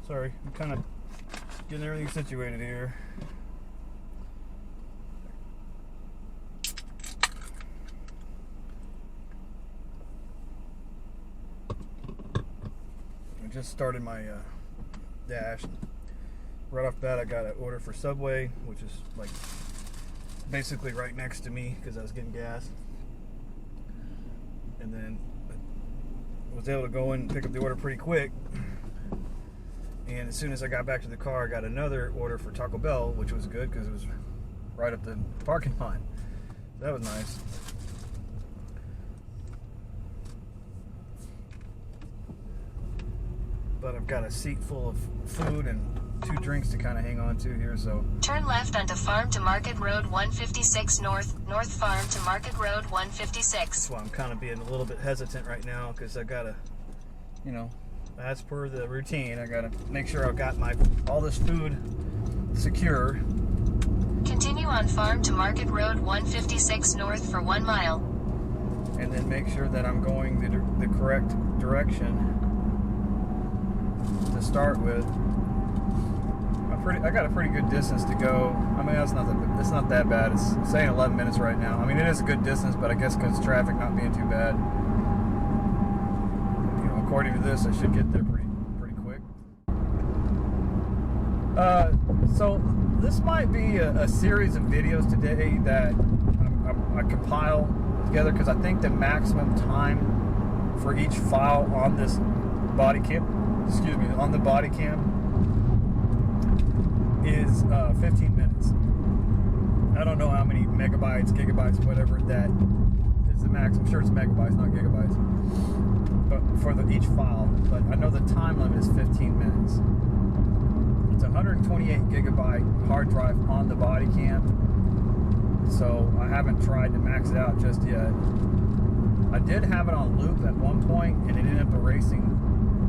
Sorry, I'm kind of getting everything situated here. I just started my dash. Right off the bat, I got an order for Subway, which is like basically right next to me because I was getting gas. And then I was able to go in and pick up the order pretty quick. And as soon as I got back to the car, I got another order for Taco Bell, which was good because it was right up the parking lot. That was nice. But I've got a seat full of food and 2 drinks to kind of hang on to here, so. Turn left onto Farm to Market Road 156 North Farm to Market Road 156. That's why I'm kind of being a little bit hesitant right now, because I gotta, you know, as per the routine, I gotta make sure I've got all this food secure. Continue on Farm to Market Road 156 North for 1 mile. And then make sure that I'm going the correct direction to start with. I got a pretty good distance to go. I mean, it's not that bad. It's saying 11 minutes right now. I mean, it is a good distance, but I guess because traffic not being too bad, you know, according to this, I should get there pretty quick. So this might be a series of videos today that I compile together, because I think the maximum time for each file on this body cam, on the body cam, is 15 minutes. I don't know how many megabytes, gigabytes, whatever that is the max. I'm sure it's megabytes, not gigabytes, but for each file. But I know the time limit is 15 minutes. It's a 128 gigabyte hard drive on the body cam, so I haven't tried to max it out just yet. I did have it on loop at one point, and it ended up erasing,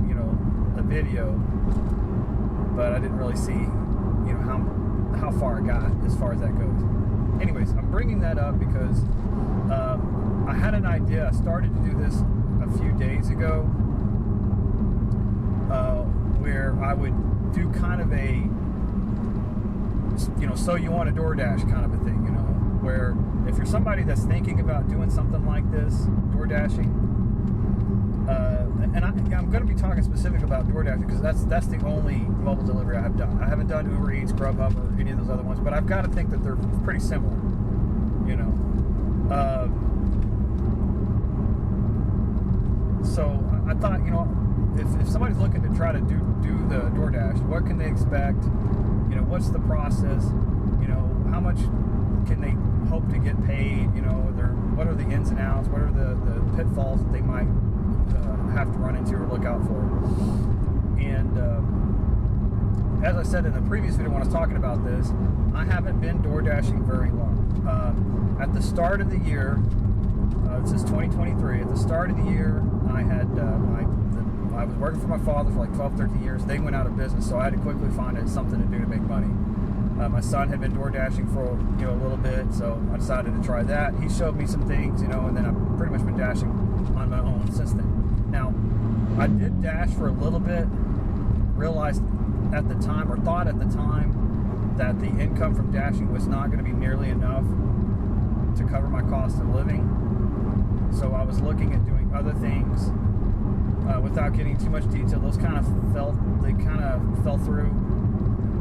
you know, the video, but I didn't really see, you know, how far I got as far as that goes. Anyways, I'm bringing that up because I had an idea. I started to do this a few days ago, where I would do kind of a, you know, so you want a DoorDash kind of a thing, you know, where if you're somebody that's thinking about doing something like this, DoorDashing, and I'm going to be talking specific about DoorDash because that's the only mobile delivery I have done. I haven't done Uber Eats, Grubhub, or any of those other ones, but I've got to think that they're pretty similar, you know. So I thought, you know, if somebody's looking to try to do the DoorDash, what can they expect? You know, what's the process? You know, how much can they hope to get paid? You know, what are the ins and outs? What are the pitfalls that they might have to run into or look out for? And as I said in the previous video when I was talking about this, I haven't been DoorDashing very long. At the start of the year, this is 2023, at the start of the year, I had I was working for my father for like 12, 13 years. They went out of business, so I had to quickly find something to do to make money. My son had been DoorDashing for, you know, a little bit, so I decided to try that. He showed me some things, you know, and then I've pretty much been dashing on my own since then. Now, I did dash for a little bit, realized at the time, or thought at the time, that the income from dashing was not going to be nearly enough to cover my cost of living. So I was looking at doing other things. Without getting too much detail, those kind of fell through.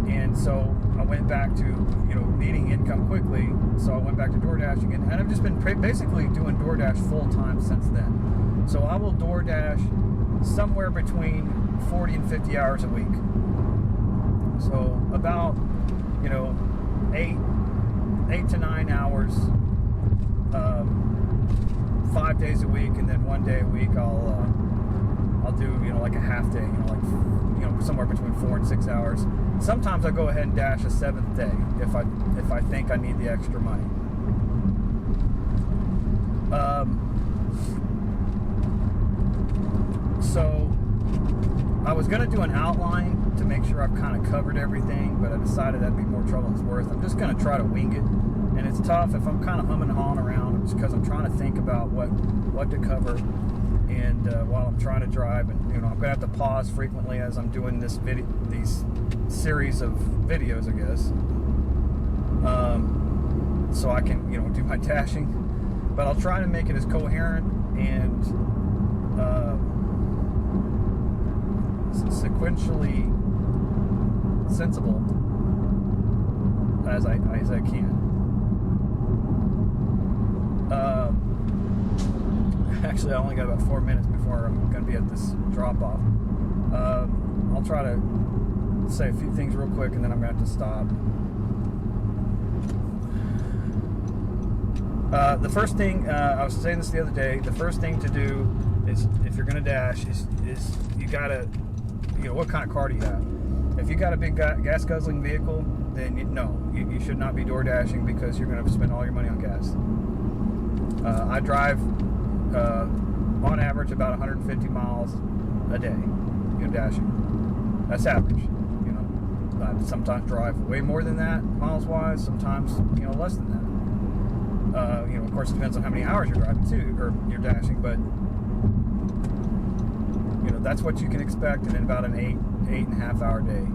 And so I went back to, you know, needing income quickly. So I went back to DoorDashing, and I've just been basically doing DoorDash full time since then. So I will DoorDash somewhere between 40 and 50 hours a week. So about, you know, 8 to 9 hours, 5 days a week, and then 1 day a week I'll do, you know, like a half day, you know, like, you know, somewhere between 4 and 6 hours. Sometimes I go ahead and dash a 7th day if I think I need the extra money. So I was going to do an outline to make sure I've kind of covered everything, but I decided that'd be more trouble than it's worth. I'm just going to try to wing it, and it's tough if I'm kind of humming and hawing around, just because I'm trying to think about what to cover. and while I'm trying to drive, and I'm gonna have to pause frequently as I'm doing these series of videos, I guess, so I can do my dashing. But I'll try to make it as coherent and sequentially sensible as I can. Actually, I only got about 4 minutes before I'm going to be at this drop-off. I'll try to say a few things real quick, and then I'm going to have to stop. The first thing, I was saying this the other day, the first thing to do is, if you're going to dash, is you got to, what kind of car do you have? If you got a big gas guzzling vehicle, then you should not be door dashing, because you're going to spend all your money on gas. I drive on average about 150 miles a day, dashing. That's average. I sometimes drive way more than that miles wise, sometimes less than that. Of course, it depends on how many hours you're driving too, or you're dashing, but that's what you can expect. And in about an 8.5 hour day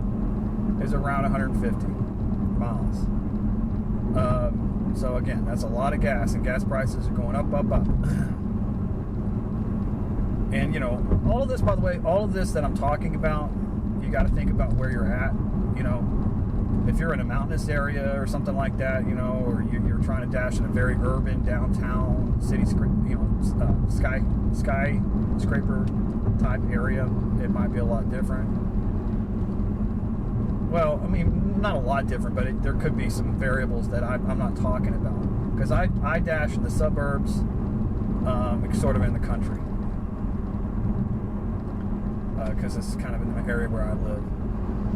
is around 150 miles. So again, that's a lot of gas, and gas prices are going up. And all of this, by the way, all of this that I'm talking about, you got to think about where you're at. If you're in a mountainous area or something like that, or you're trying to dash in a very urban downtown city, skyscraper type area, it might be a lot different. Well, I mean, not a lot different, but there could be some variables that I'm not talking about, because I dash in the suburbs, sort of in the country, because it's kind of in the area where I live.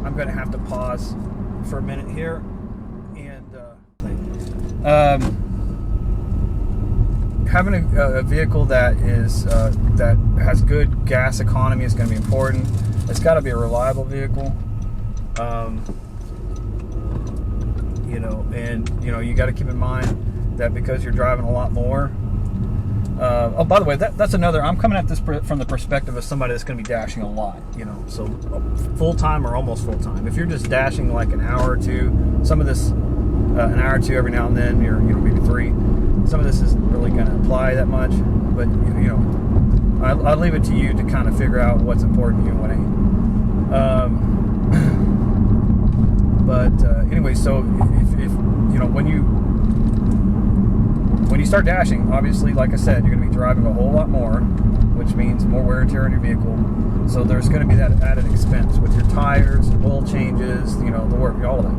I'm going to have to pause for a minute here, and having a vehicle that has good gas economy is going to be important. It's got to be a reliable vehicle, and you got to keep in mind that because you're driving a lot more. By the way, that's another. I'm coming at this from the perspective of somebody that's going to be dashing a lot, so full time or almost full time. If you're just dashing like an hour or two, some of this, an hour or two every now and then, you're maybe 3. Some of this isn't really going to apply that much, but I'll leave it to you to kind of figure out what's important to you and what ain't. Anyway, so if when you start dashing, obviously, like I said, you're going to be driving a whole lot more, which means more wear and tear on your vehicle. So there's going to be that added expense with your tires, oil changes, the work, all of that.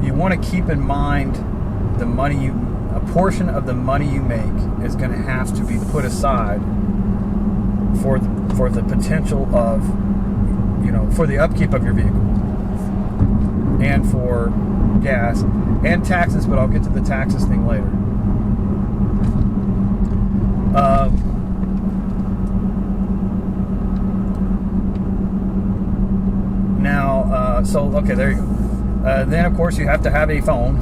You want to keep in mind a portion of the money you make is going to have to be put aside for the potential of, for the upkeep of your vehicle, and for gas and taxes, but I'll get to the taxes thing later. Okay, there you go. Then of course you have to have a phone.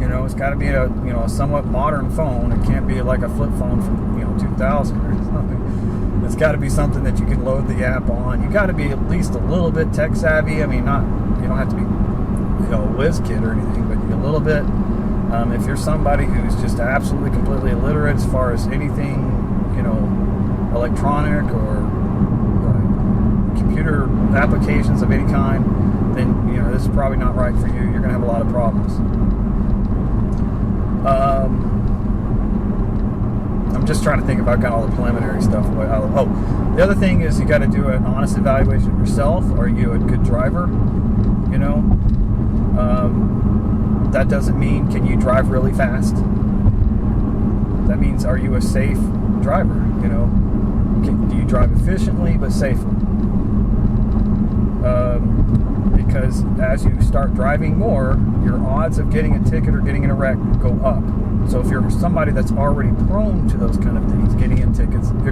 It's got to be a somewhat modern phone. It can't be like a flip phone from 2000 or something. It's got to be something that you can load the app on. You got to be at least a little bit tech savvy. I mean, you don't have to be a whiz kid or anything, but a little bit. If you're somebody who's just absolutely completely illiterate as far as anything, electronic or computer applications of any kind, then this is probably not right for you. You're going to have a lot of problems. I'm just trying to think about kind of all the preliminary stuff. The other thing is you got to do an honest evaluation of yourself. Are you a good driver? That doesn't mean can you drive really fast. That means, are you a safe driver? Do you drive efficiently but safely? Because as you start driving more, your odds of getting a ticket or getting in a wreck go up. So if you're somebody that's already prone to those kind of things, getting tickets and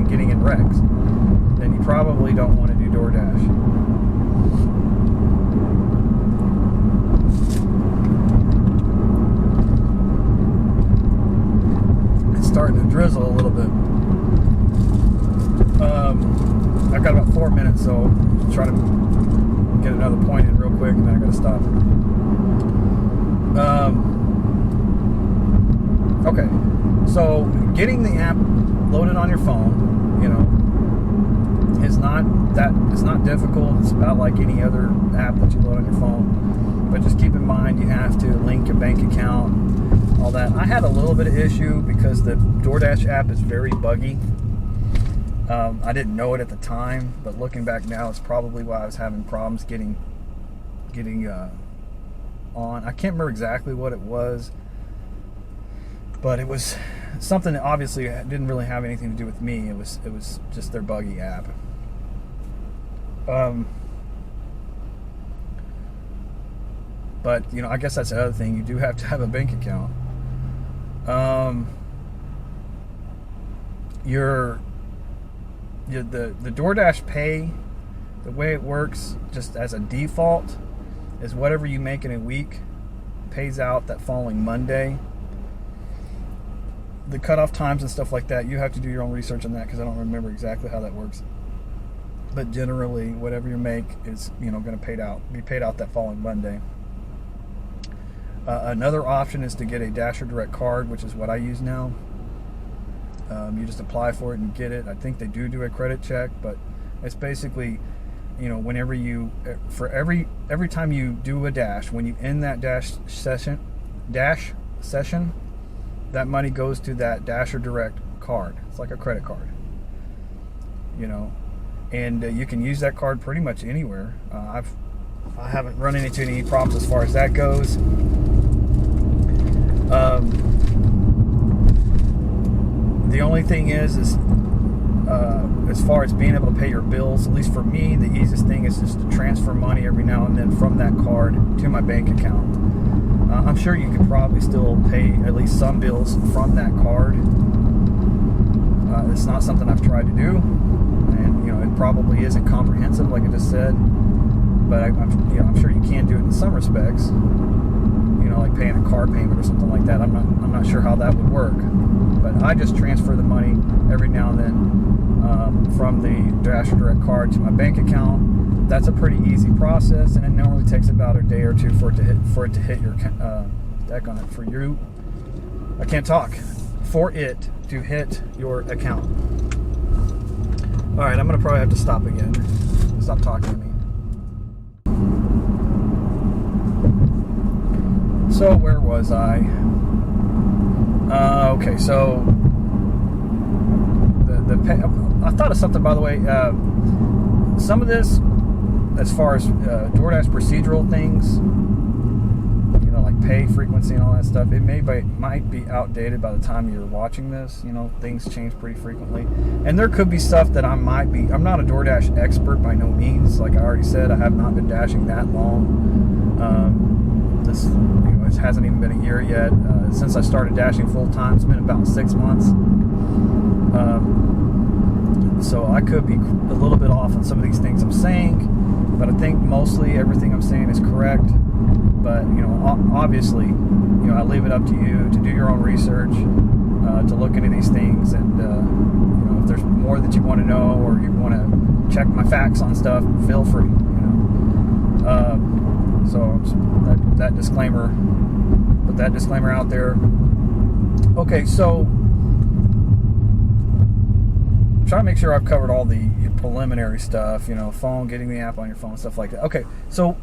getting in wrecks, then you probably don't want to do DoorDash. starting to drizzle a little bit. I've got about 4 minutes, so I'll try to get another point in real quick, and then I got to stop. Okay, so getting the app loaded on your phone, you know, it's not difficult. It's about like any other app that you load on your phone. But just keep in mind you have to link your bank account, all that. I had a little bit of issue because the DoorDash app is very buggy. I didn't know it at the time, but looking back now, it's probably why I was having problems getting on. I can't remember exactly what it was, but it was something that obviously didn't really have anything to do with me. It was just their buggy app. But you know, I guess that's the other thing. You do have to have a bank account. The DoorDash Pay, the way it works, just as a default, is whatever you make in a week pays out that following Monday. The cutoff times and stuff like that, you have to do your own research on that because I don't remember exactly how that works. But generally, whatever you make is, you know, going to be paid out that following Monday. Another option is to get a Dasher Direct card, which is what I use now. You just apply for it and get it. I think they do a credit check, but it's basically, you know, whenever you, for every time you do a dash, when you end that dash session, that money goes to that Dasher Direct card. It's like a credit card, you know, and you can use that card pretty much anywhere. I haven't run into any problems as far as that goes. The only thing is as far as being able to pay your bills, at least for me, the easiest thing is just to transfer money every now and then from that card to my bank account. I'm sure you could probably still pay at least some bills from that card. It's not something I've tried to do, and you know, it probably isn't comprehensive, like I just said. But I'm sure you can do it in some respects. You know, like paying a car payment or something like that. I'm not sure how that would work. But I just transfer the money every now and then from the Dasher Direct card to my bank account. That's a pretty easy process, and it normally takes about a day or two for it to hit your account. All right, I'm gonna probably have to stop again. Stop talking to me. So where was I? Okay, so I thought of something, by the way. Some of this, as far as DoorDash procedural things, you know, like pay frequency and all that stuff, it might be outdated by the time you're watching this. You know, things change pretty frequently, and there could be stuff that I'm not a DoorDash expert by no means. Like I already said, I have not been dashing that long. It hasn't even been a year yet. Since I started dashing full time, it's been about 6 months. So I could be a little bit off on some of these things I'm saying, but I think mostly everything I'm saying is correct. But you know, obviously, you know, I leave it up to you to do your own research, to look into these things, and you know, if there's more that you want to know or you want to check my facts on stuff, feel free. You know. So that disclaimer, put that disclaimer out there. Okay, so try to make sure I've covered all the preliminary stuff, you know, getting the app on your phone, stuff like that. Okay, so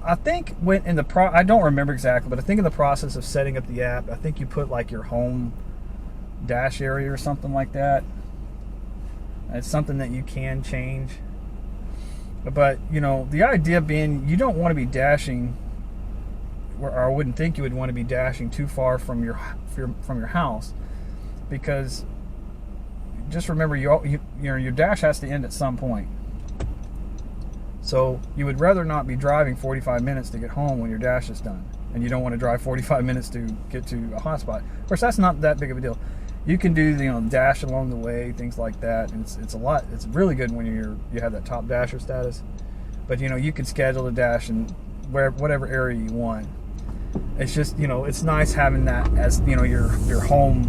I think I don't remember exactly, but I think in the process of setting up the app, I think you put like your home dash area or something like that. It's something that you can change. But, you know, the idea being you don't want to be dashing, or I wouldn't think you would want to be dashing too far from your house, because just remember, your dash has to end at some point. So you would rather not be driving 45 minutes to get home when your dash is done, and you don't want to drive 45 minutes to get to a hotspot. Of course, that's not that big of a deal. You can do the dash along the way, things like that, and it's really good when you have that top dasher status. But you know, you can schedule a dash in whatever area you want. It's just, you know, it's nice having that as, you know, your home,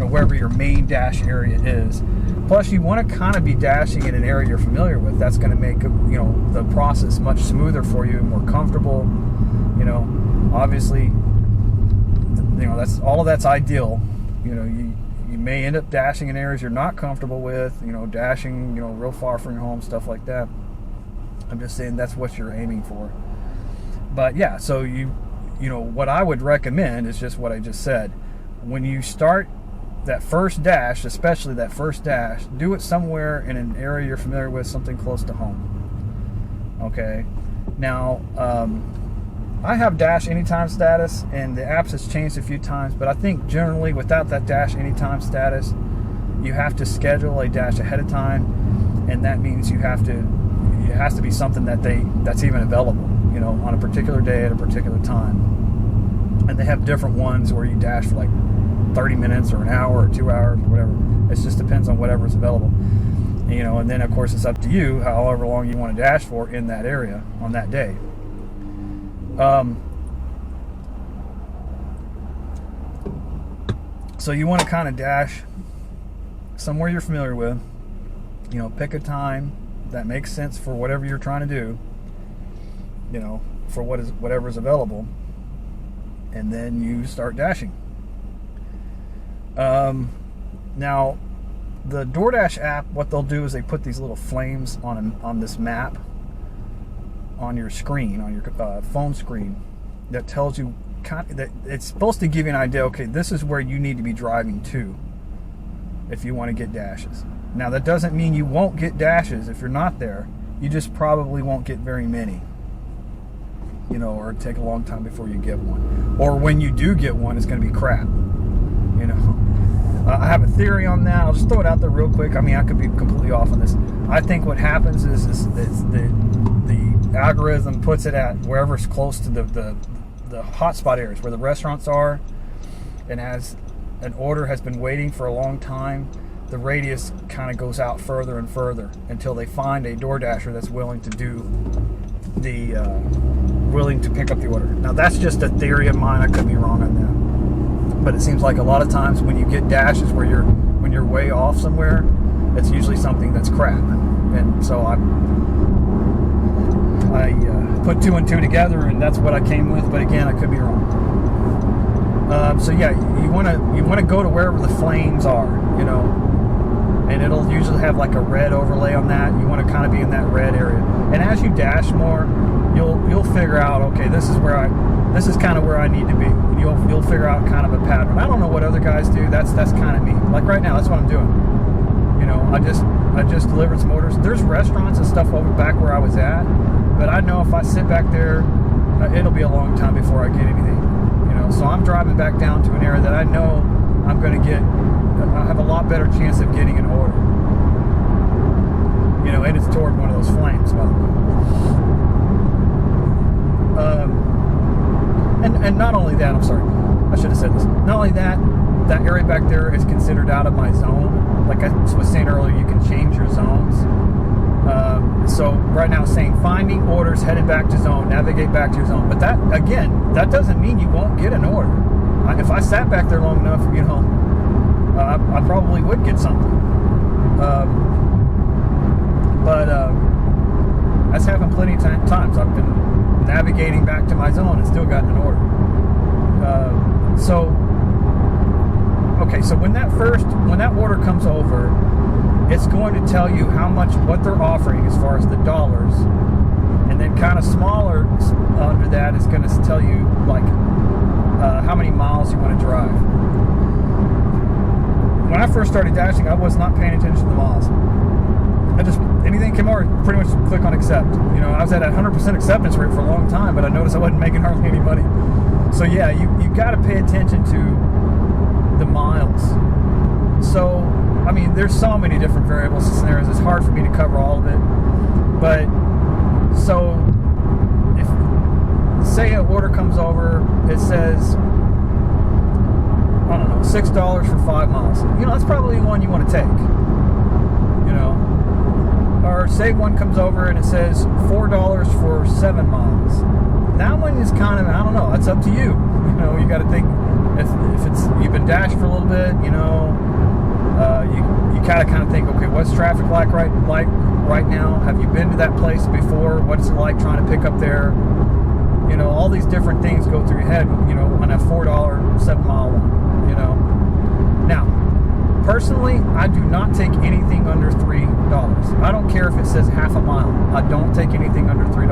wherever your main dash area is. Plus, you want to kind of be dashing in an area you're familiar with. That's going to make the process much smoother for you, more comfortable. Obviously, that's ideal. You may end up dashing in areas you're not comfortable with. Dashing real far from your home, stuff like that. I'm just saying that's what you're aiming for. But yeah, so what I would recommend is just what I just said. When you start that first dash, especially that first dash, do it somewhere in an area you're familiar with, something close to home. Okay. Now, I have dash anytime status, and the apps has changed a few times, but I think generally without that dash anytime status, you have to schedule a dash ahead of time, and that means it has to be something that's even available, on a particular day at a particular time. And they have different ones where you dash for like 30 minutes or an hour or 2 hours or whatever. It just depends on whatever's available. And then of course it's up to you however long you want to dash for in that area on that day. So you want to kind of dash somewhere you're familiar with. Pick a time that makes sense for whatever you're trying to do. For whatever is available, and then you start dashing. Now, the DoorDash app, what they'll do is they put these little flames on this map on your screen, on your phone screen, that tells you that it's supposed to give you an idea. Okay, this is where you need to be driving to if you want to get dashes. Now, that doesn't mean you won't get dashes if you're not there. You just probably won't get very many. Or take a long time before you get one. Or when you do get one, it's going to be crap. I have a theory on that. I'll just throw it out there real quick. I mean, I could be completely off on this. I think what happens is the algorithm puts it at wherever's close to the hotspot areas, where the restaurants are, and as an order has been waiting for a long time, the radius kind of goes out further and further until they find a DoorDasher that's willing to pick up the order. Now, that's just a theory of mine. I could be wrong on that, but it seems like a lot of times when you get dashes when you're way off somewhere, it's usually something that's crap. And so I put two and two together, and that's what I came with. But again, I could be wrong. So yeah, you want to go to wherever the flames are, and it'll usually have like a red overlay on that. You want to kind of be in that red area, and as you dash more, you'll figure out, okay, this is kind of where I need to be. You'll figure out kind of a pattern. I don't know what other guys do. That's kind of me. Like right now, that's what I'm doing. I just delivered some orders. There's restaurants and stuff over back where I was at, but I know if I sit back there, it'll be a long time before I get anything. So I'm driving back down to an area that I know I'm going to I have a lot better chance of getting an order. And it's toward one of those flames, by the way. And not only that, I'm sorry, I should have said this. Not only that area back there is considered out of my zone. Like I was saying earlier, you can change your zones. So right now it's saying finding orders, headed back to zone, navigate back to your zone. But that, again, that doesn't mean you won't get an order. If I sat back there long enough, I probably would get something. But that's happened plenty of times. I've been navigating back to my zone and still gotten an order. So when that order comes over, it's going to tell you what they're offering as far as the dollars, and then kind of smaller under that is going to tell you like how many miles you want to drive. When I first started dashing, I was not paying attention to the miles. Anything came over, pretty much click on accept. I was at a 100% acceptance rate for a long time, but I noticed I wasn't making hardly any money. So yeah, you got to pay attention to the miles. So, I mean, there's so many different variables and scenarios. It's hard for me to cover all of it. But so, if say an order comes over, it says, I don't know, $6 for 5 miles. That's probably one you want to take. Or say one comes over and it says $4 for 7 miles. that one is kind of, I don't know, it's up to you. You know, you got to think, if it's you've been dashed for a little bit, you know, you kind of think, okay, what's traffic like right now? Have you been to that place before? What's it like trying to pick up there? You know, all these different things go through your head, you know, on a $4 7-mile one, you know. Now, personally, I do not take anything under $3. I don't care if it says half a mile. I don't take anything under $3,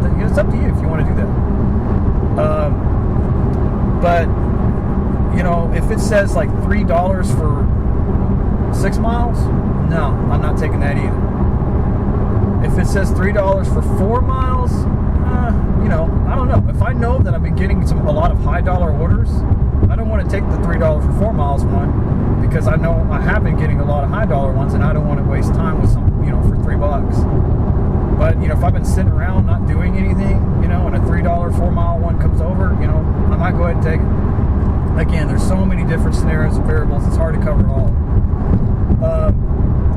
but it's up to you if you want to do that. But, you know, if it says like $3 for 6 miles, no, I'm not taking that either. If it says $3 for 4 miles, you know, I don't know. If I know that I've been getting a lot of high dollar orders, I don't want to take the $3 for 4 miles one, because I know I have been getting a lot of high dollar ones, and I don't want to waste time with some, you know, for $3. But, you know, if I've been sitting around not doing anything, you know, and a $3 4-mile one comes over, you know, I might go ahead and take it. Again, there's so many different scenarios and variables, it's hard to cover it all.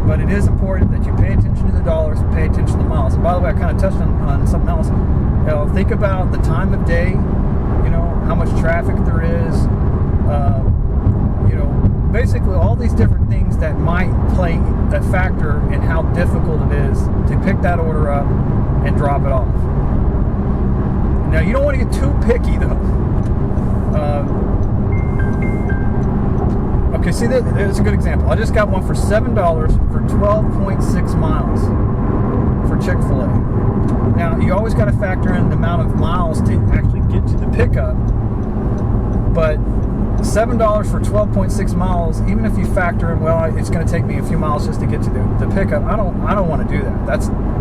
But it is important that you pay attention to the dollars and pay attention to the miles. And by the way, I kind of touched on something else. You know, think about the time of day, you know, how much traffic there is, you know, basically all these different things that might play a factor in how difficult it is to pick that order up and drop it off. Now, you don't want to get too picky, though. Okay, see, there's a good example. I just got one for $7 for 12.6 miles for Chick-fil-A. Now, you always got to factor in the amount of miles to actually get to the pickup. But $7 for 12.6 miles, even if you factor in, well, it's going to take me a few miles just to get to the pickup. I don't want to do that.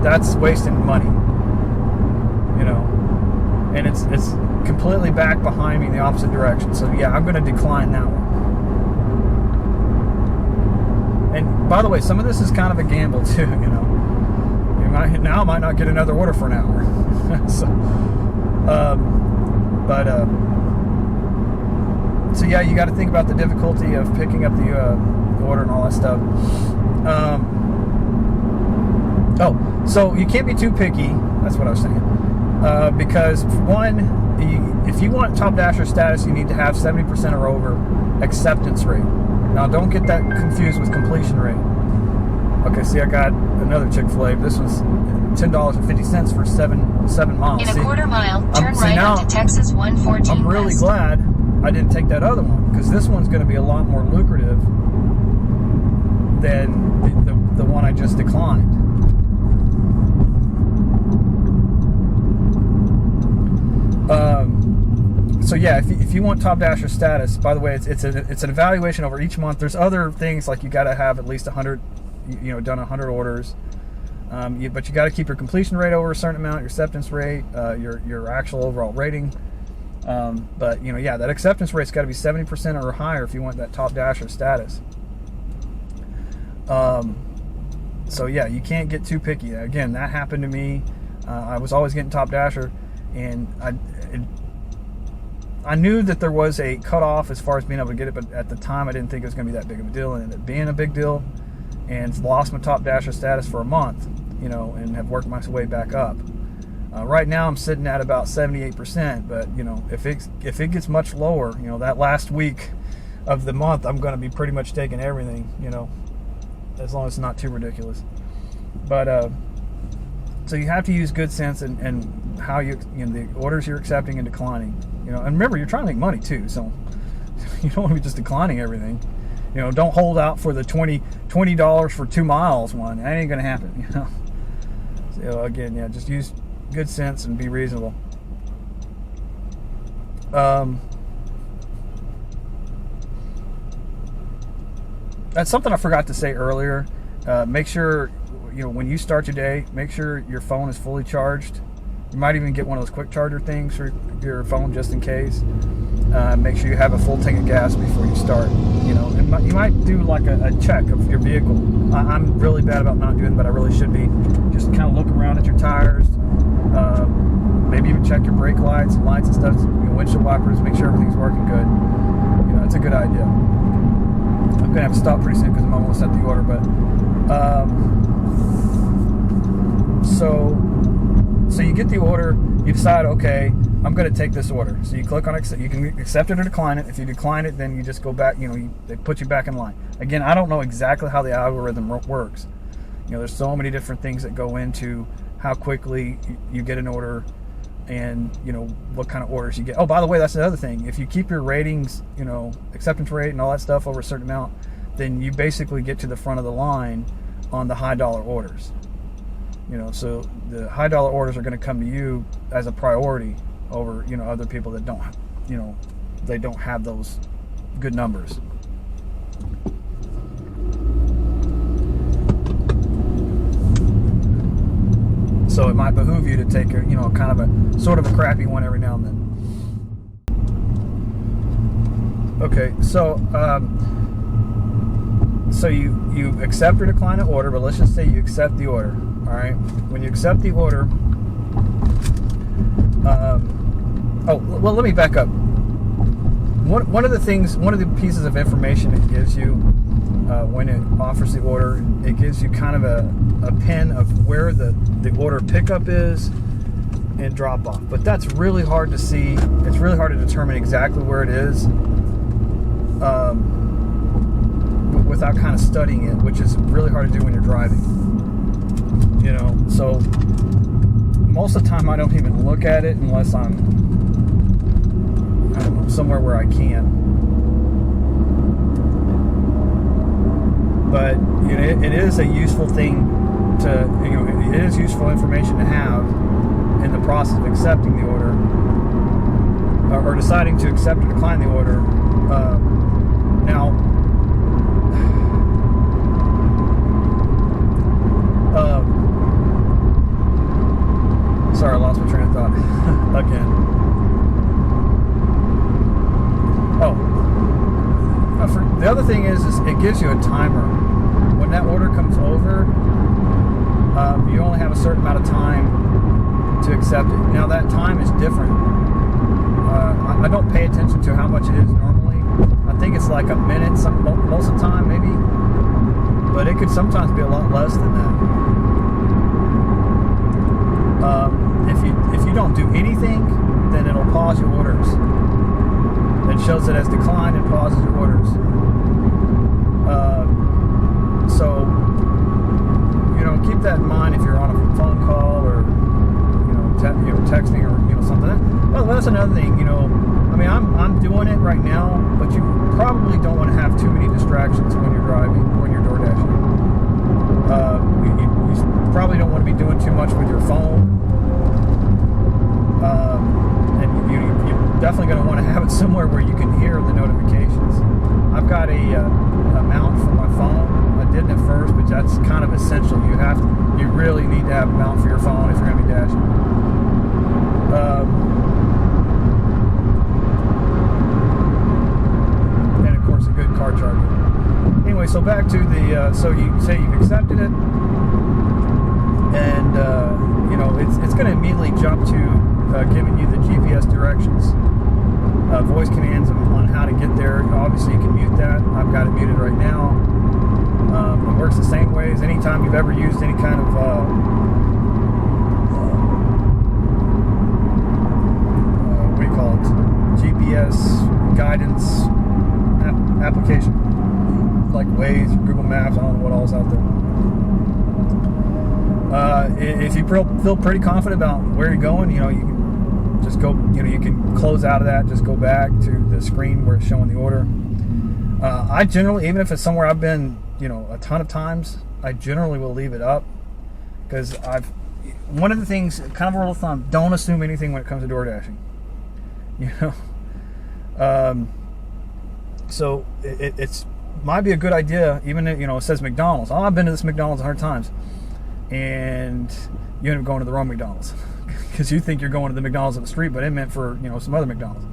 That's wasting money. You know, and it's completely back behind me in the opposite direction. So yeah, I'm going to decline that one. And by the way, some of this is kind of a gamble too, you know. I might not get another order for an hour. So yeah, you got to think about the difficulty of picking up the order and all that stuff. So you can't be too picky. That's what I was saying. Because one, if you want Top Dasher status, you need to have 70% or over acceptance rate. Now, don't get that confused with completion rate. Okay, see, I got another Chick-fil-A. This one's $10.50 for 7 miles. In a quarter mile, turn right onto Texas 114 I'm really west. glad I didn't take that other one, because this one's going to be a lot more lucrative than the one I just declined. So yeah, if you want Top Dasher status, by the way, it's an evaluation over each month. There's other things like you got to have at least 100, you know, done 100 orders. But you got to keep your completion rate over a certain amount, your acceptance rate, your actual overall rating. But you know, yeah, that acceptance rate's got to be 70% or higher if you want that Top Dasher status. So yeah, you can't get too picky. Again, that happened to me. I was always getting Top Dasher, and I knew that there was a cutoff as far as being able to get it, but at the time I didn't think it was going to be that big of a deal, and it ended up being a big deal, and lost my Top Dasher status for a month, you know, and have worked my way back up. Right now I'm sitting at about 78%, but you know, if it gets much lower, you know, that last week of the month I'm going to be pretty much taking everything, you know, as long as it's not too ridiculous. But so you have to use good sense and how you know, the orders you're accepting and declining, you know. And remember, you're trying to make money too, so you don't want to be just declining everything. You know, don't hold out for the $20 for 2 miles one. That ain't gonna happen, you know. So again, yeah, just use good sense and be reasonable. That's something I forgot to say earlier. Make sure, you know, when you start your day, make sure your phone is fully charged. You might even get one of those quick charger things for your phone just in case. Make sure you have a full tank of gas before you start. You know, and you might do like a check of your vehicle. I'm really bad about not doing it, but I really should be. Just kind of look around at your tires. Maybe even check your brake lights and stuff. You know, windshield wipers. Make sure everything's working good. You know, it's a good idea. I'm gonna have to stop pretty soon because I'm almost at the order. But so So you get the order, you decide, okay, I'm going to take this order. So you click on accept. You can accept it or decline it. If you decline it, then you just go back. They put you back in line. Again, I don't know exactly how the algorithm works. There's so many different things that go into how quickly you get an order, and what kind of orders you get. Oh, by the way, that's another thing. If you keep your ratings, acceptance rate and all that stuff over a certain amount, then you basically get to the front of the line on the high dollar orders. So the high dollar orders are going to come to you as a priority over other people that don't they don't have those good numbers. So it might behoove you to take a kind of a sort of a crappy one every now and then. Okay, so you accept or decline an order, but let's just say you accept the order. All right. When you accept the order, let me back up. One of the pieces of information it gives you when it offers the order, it gives you kind of a pin of where the order pickup is and drop off. But that's really hard to see. It's really hard to determine exactly where it is without kind of studying it, which is really hard to do when you're driving. So most of the time I don't even look at it unless I'm, I don't know, somewhere where I can. But it is a useful thing to, it is useful information to have in the process of accepting the order, or deciding to accept or decline the order. Now, sorry, I lost my train of thought again. The other thing is it gives you a timer. When that order comes over, you only have a certain amount of time to accept it. Now that time is different. I don't pay attention to how much it is normally. I think it's like a minute most of the time, maybe. But it could sometimes be a lot less than that. If you don't do anything, then it'll pause your orders. It shows it as declined and pauses your orders. So keep that in mind if you're on a phone call or texting or something. Well, that's another thing. I'm doing it right now, but you probably don't want to have too many distractions when you're driving, when you're DoorDashing. You probably don't want to be doing too much with your phone. And you're definitely going to want to have it somewhere where you can hear the notifications. I've got a mount for my phone. I didn't at first, but that's kind of essential. You really need to have a mount for your phone if you're going to be dashing. And of course a good car charger. Anyway, so back to the so you say you've accepted it, and it's going to immediately jump to giving you the GPS directions, voice commands on how to get there. Obviously you can mute that. I've got it muted right now. It works the same way as any time you've ever used any kind of what do you call it, GPS guidance application like Waze, Google Maps. I don't know what all's out there. If you feel pretty confident about where you're going, you can just go, you can close out of that, just go back to the screen where it's showing the order. I generally, even if it's somewhere I've been a ton of times, I generally will leave it up, because one of the things, kind of a rule of thumb, don't assume anything when it comes to door dashing. So it's might be a good idea, even if, it says McDonald's. I've been to this McDonald's 100 times, and you end up going to the wrong McDonald's because you think you're going to the McDonald's up the street, but it meant for some other McDonald's.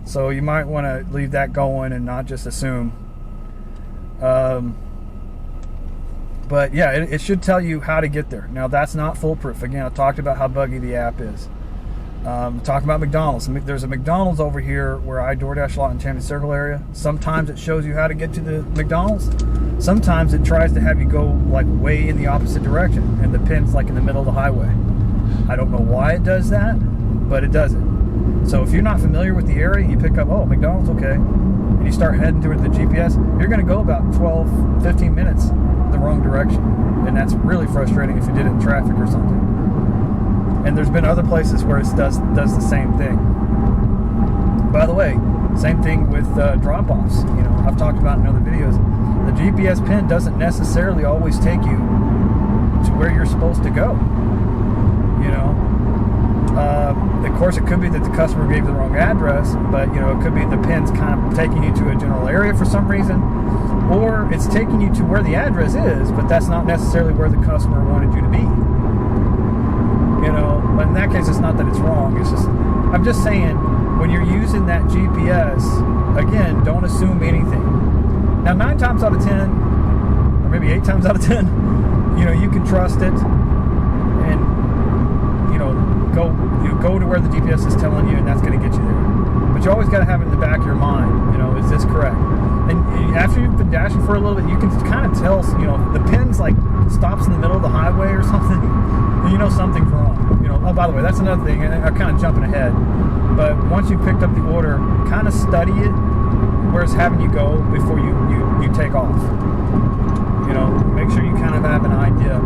So you might want to leave that going and not just assume. But yeah, it should tell you how to get there. Now that's not foolproof. Again, I talked about how buggy the app is. Talking about McDonald's. There's a McDonald's over here where I DoorDash a lot in Champion Circle area. Sometimes it shows you how to get to the McDonald's. Sometimes it tries to have you go like way in the opposite direction, and the pin's like in the middle of the highway. I don't know why it does that, but it does it. So if you're not familiar with the area, you pick up, oh, McDonald's, okay, and you start heading toward the GPS, you're going to go about 12, 15 minutes the wrong direction, and that's really frustrating if you did it in traffic or something. And there's been other places where it does the same thing. By the way, same thing with drop-offs. You know, I've talked about in other videos. The GPS pin doesn't necessarily always take you to where you're supposed to go. You know, of course, it could be that the customer gave the wrong address, but you know, it could be the pin's kind of taking you to a general area for some reason, or it's taking you to where the address is, but that's not necessarily where the customer wanted you to be. You know, but in that case, it's not that it's wrong. It's just, I'm just saying, when you're using that GPS, again, don't assume anything. Now, 9 times out of 10, or maybe 8 times out of 10, you know, you can trust it, and you know, go to where the GPS is telling you, and that's going to get you there. But you always got to have it in the back of your mind. You know, is this correct? And after you've been dashing for a little bit, you can kind of tell. You know, the pin's like stops in the middle of the highway or something. You know something's wrong. You know. Oh, by the way, that's another thing. And I'm kind of jumping ahead. But once you've picked up the order, kind of study it where it's having you go before you take off. You know, make sure you kind of have an idea.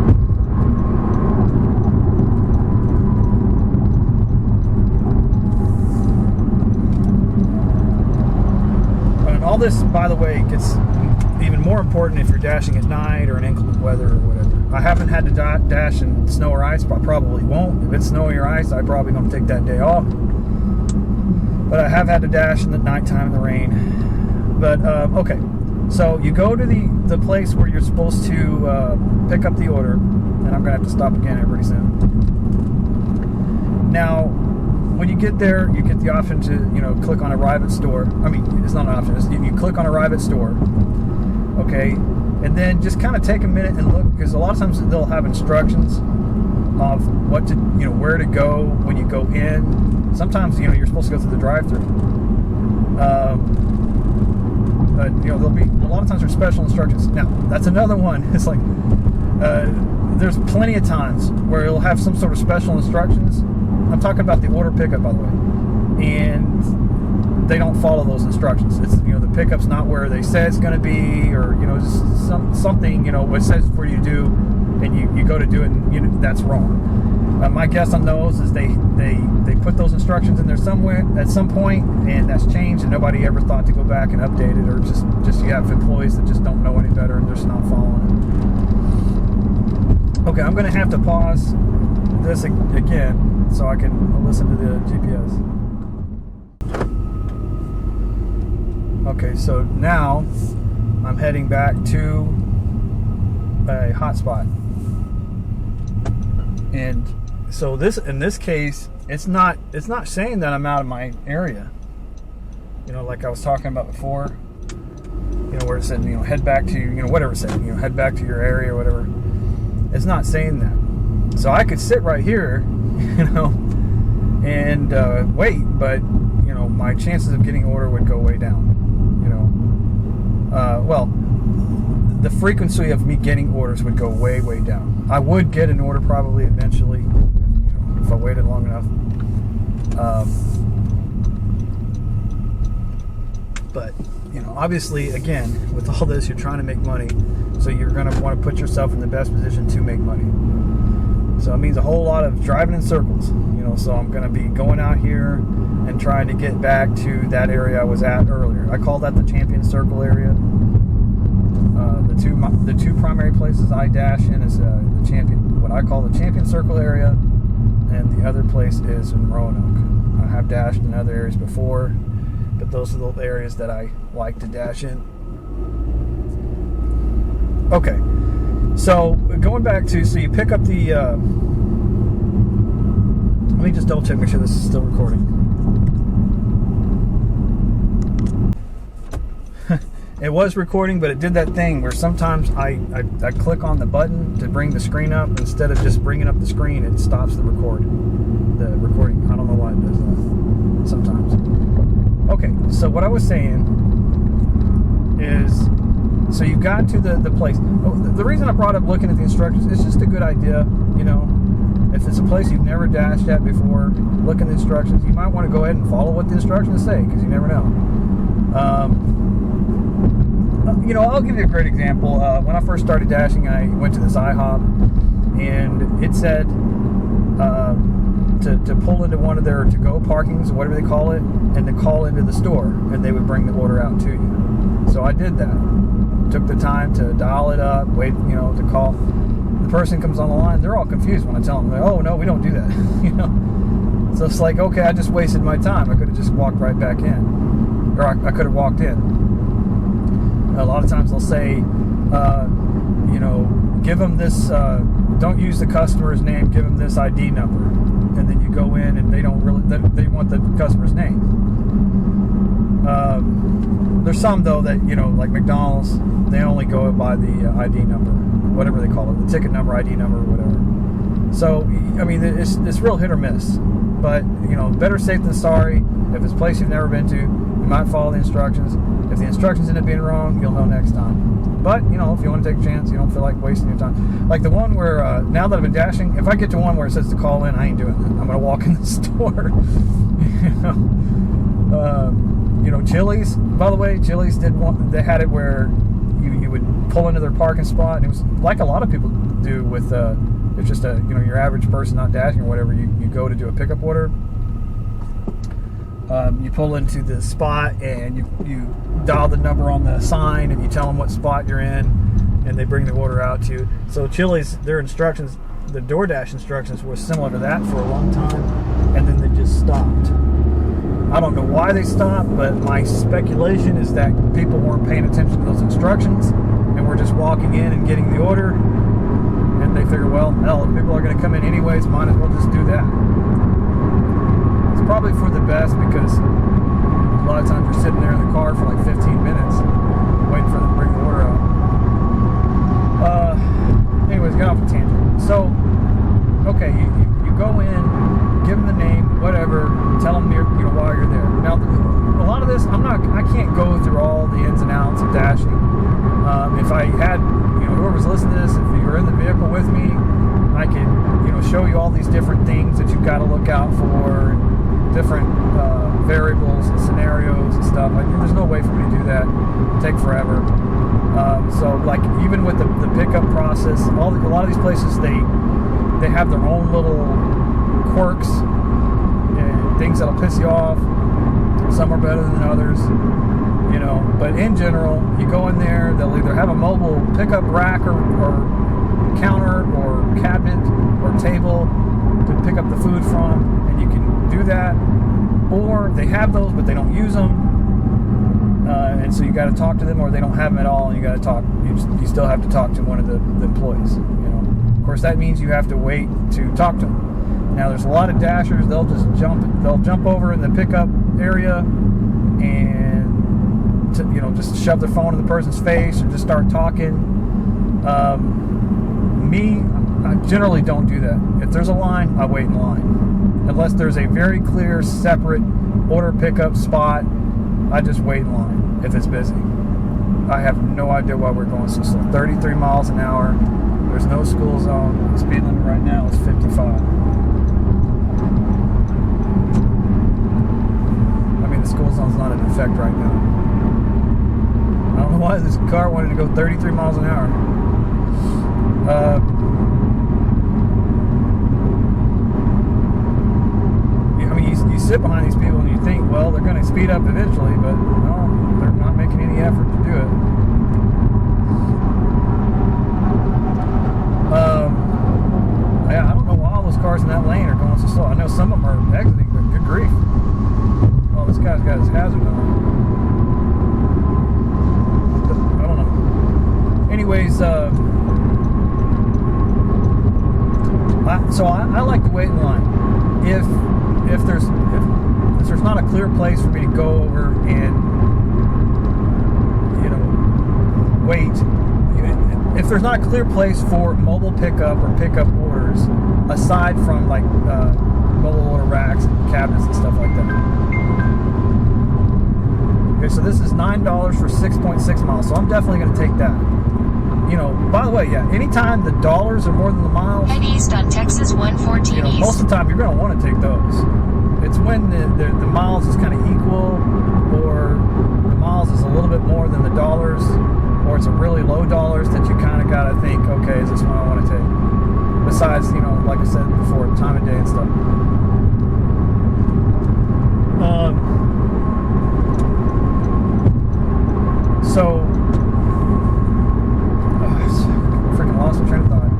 And all this, by the way, gets even more important if you're dashing at night or in inclement weather or whatever. I haven't had to dash in snow or ice, but I probably won't. If it's snowy or ice, I'm probably going to take that day off. But I have had to dash in the nighttime in the rain. But, okay. So you go to the place where you're supposed to pick up the order. And I'm going to have to stop again here pretty soon. Now, when you get there, you get the option to, you know, click on Arrive at Store. I mean, it's not an option. You click on Arrive at Store. Okay. And then just kind of take a minute and look, because a lot of times they'll have instructions of what to, you know, where to go when you go in. Sometimes, you know, you're supposed to go through the drive-thru. But, you know, there'll be, a lot of times there's special instructions. Now, that's another one. It's like, there's plenty of times where it'll have some sort of special instructions. I'm talking about the order pickup, by the way. And they don't follow those instructions. It's, you know, the pickup's not where they say it's going to be, or, you know, just something, you know, what it says for you to do, and you go to do it, and, you know, that's wrong. My guess on those is they put those instructions in there somewhere at some point, and that's changed, and nobody ever thought to go back and update it, or just you have employees that just don't know any better and they're just not following it. Okay, I'm going to have to pause this again so I can listen to the GPS. Okay, so now I'm heading back to a hotspot, and so in this case, it's not saying that I'm out of my area. You know, like I was talking about before. You know, where it said, you know, head back to, you know, whatever it said, you know, head back to your area or whatever. It's not saying that. So I could sit right here, you know, and wait, but you know, my chances of getting an order would go way down. You know, well, the frequency of me getting orders would go way, way down. I would get an order probably eventually, you know, if I waited long enough. But, you know, obviously, again, with all this, you're trying to make money, so you're going to want to put yourself in the best position to make money. So it means a whole lot of driving in circles, you know, so I'm going to be going out here and trying to get back to that area I was at earlier. I call that the Champion Circle area. The two primary places I dash in is the Champion, what I call the Champion Circle area, and the other place is in Roanoke. I have dashed in other areas before, but those are the areas that I like to dash in. Okay, so going back to, so you pick up the, let me just double check, make sure this is still recording. It was recording, but it did that thing where sometimes I click on the button to bring the screen up. Instead of just bringing up the screen, it stops the recording. I don't know why it does that sometimes. Okay, so what I was saying is, so you got to the place. The reason I brought up looking at the instructions, it's just a good idea, you know. If it's a place you've never dashed at before, look at the instructions. You might want to go ahead and follow what the instructions say, because you never know. You know, I'll give you a great example. When I first started dashing, I went to this IHOP, and it said to pull into one of their to-go parkings, whatever they call it, and to call into the store, and they would bring the order out to you. So I did that. Took the time to dial it up, wait, you know, to call. The person comes on the line, they're all confused when I tell them, oh, no, we don't do that, you know. So it's like, okay, I just wasted my time. I could have just walked right back in, or I could have walked in. A lot of times they'll say, you know, give them this, don't use the customer's name, give them this ID number. And then you go in and they don't really, they want the customer's name. There's some, though, that, you know, like McDonald's, they only go by the ID number, whatever they call it, the ticket number, ID number, or whatever. So, I mean, it's real hit or miss. But, you know, better safe than sorry. If it's a place you've never been to, you might follow the instructions. If the instructions end up being wrong, you'll know next time. But, you know, if you want to take a chance, you don't feel like wasting your time. Like the one where, now that I've been dashing, if I get to one where it says to call in, I ain't doing that. I'm going to walk in the store. You know, Chili's, by the way, Chili's did one, they had it where you would pull into their parking spot, and it was like a lot of people do with, it's just a, you know, your average person not dashing or whatever, you go to do a pickup order. You pull into the spot and you dial the number on the sign and you tell them what spot you're in, and they bring the order out to you. So Chili's, their instructions, the DoorDash instructions were similar to that for a long time, and then they just stopped. I don't know why they stopped, but my speculation is that people weren't paying attention to those instructions and were just walking in and getting the order, and they figured, well, hell, if people are going to come in anyways, might as well just do that. It's probably for the best, because a lot of times you're sitting there in the car for like 15 minutes waiting for them to bring the order out. Anyways, got off a tangent. So, okay, you go in, give them the name, whatever, tell them you know, while you're there. Now, a lot of this, I can't go through all the ins and outs of dashing. If I had, you know, whoever's listening to this, if you were in the vehicle with me, I could, you know, show you all these different things that you've got to look out for, and different variables and scenarios and stuff. Like, there's no way for me to do that. It'd take forever. So, like, even with the pickup process, a lot of these places, they have their own little quirks and things that'll piss you off. Some are better than others, you know. But in general, you go in there, they'll either have a mobile pickup rack or counter or cabinet or table to pick up the food from, and you can do that. Or they have those, but they don't use them, and so you got to talk to them, or they don't have them at all, and you got to talk. You still have to talk to one of the employees. You know, of course, that means you have to wait to talk to them. Now, there's a lot of dashers. They'll jump over in the pickup area and you know, just shove their phone in the person's face or just start talking. Me, I generally don't do that. If there's a line, I wait in line. Unless there's a very clear, separate order pickup spot, I just wait in line if it's busy. I have no idea why we're going so slow. 33 miles an hour. There's no school zone. The speed limit right now is 55. I mean, the school zone's not in effect right now. I don't know why this car wanted to go 33 miles an hour. I mean, you sit behind these people and you think, well, they're going to speed up eventually, but no, they're not making any effort to do it. Yeah, I don't know why all those cars in that lane are going so slow. I know some of them are exiting, but good grief. Oh, this guy's got his hazard on. I don't know. Anyways, so I like to wait in line. If there's not a clear place for me to go over and, you know, wait. If there's not a clear place for mobile pickup or pickup orders, aside from like mobile order racks and cabinets and stuff like that. Okay, so this is $9 for 6.6 miles, so I'm definitely going to take that. You know, by the way, yeah, anytime the dollars are more than the miles, head east on Texas 114 you know, east. most of the time you're going to want to take those. It's when the miles is kind of equal, or the miles is a little bit more than the dollars, or it's a really low dollars that you kind of got to think, okay, is this one I want to take? Besides, you know, like I said before, time of day and stuff. So, I freaking lost my train of thought.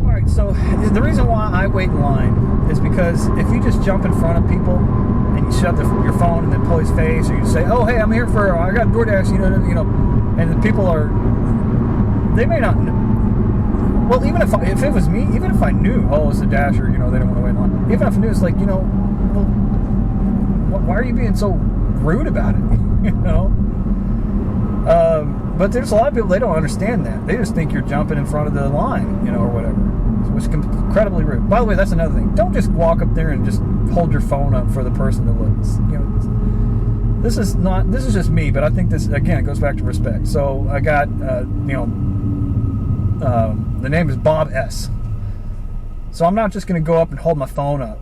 Alright, so the reason why I wait in line is because if you just jump in front of people and you shut your phone in the employee's face, or you say, oh, hey, I'm here for, I got DoorDash, you know, and the people are, they may not know. Well, even if it was me, even if I knew, oh, it's a Dasher, you know, they don't want to wait in line. Even if I knew, it's like, you know, well, why are you being so rude about it? You know? But there's a lot of people, they don't understand that. They just think you're jumping in front of the line, you know, or whatever. Which is incredibly rude. By the way, that's another thing. Don't just walk up there and just hold your phone up for the person to look. You know, this is just me, but I think this, again, it goes back to respect. So I got, you know, the name is Bob S. So I'm not just going to go up and hold my phone up.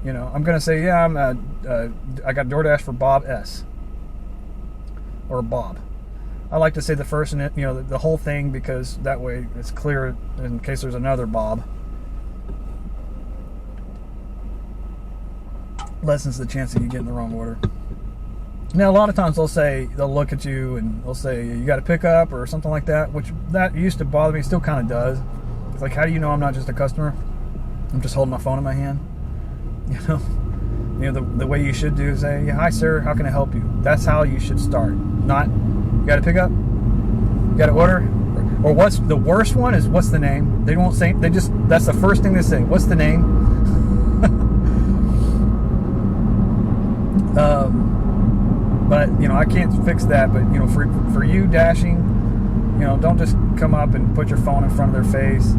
You know, I'm going to say, yeah, I got DoorDash for Bob S. Or Bob. I like to say the first, you know, the whole thing, because that way it's clear in case there's another Bob. Lessens the chance of you getting the wrong order. Now, a lot of times they'll look at you and they'll say, you got to pick up or something like that, which that used to bother me, still kind of does. It's like, how do you know I'm not just a customer? I'm just holding my phone in my hand. You know, the way you should do is say, yeah, hi sir, how can I help you? That's how you should start. Not, you got to pick up, you got to order, or what's the worst one is, what's the name? They won't say, that's the first thing they say. What's the name? But, you know, I can't fix that. But, you know, for you dashing, you know, don't just come up and put your phone in front of their face.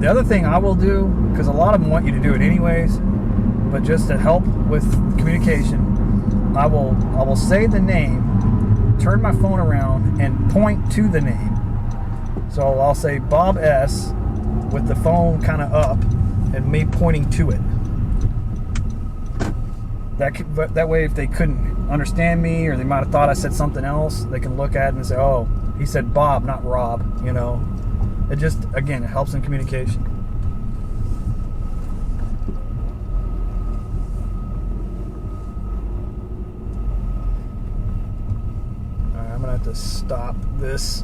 The other thing I will do, because a lot of them want you to do it anyways, but just to help with communication, I will say the name, turn my phone around, and point to the name. So I'll say Bob S. with the phone kind of up and me pointing to it. That way, if they couldn't understand me, or they might have thought I said something else, they can look at it and say, oh, he said Bob, not Rob, you know. It just, again, it helps in communication. All right, I'm going to have to stop this.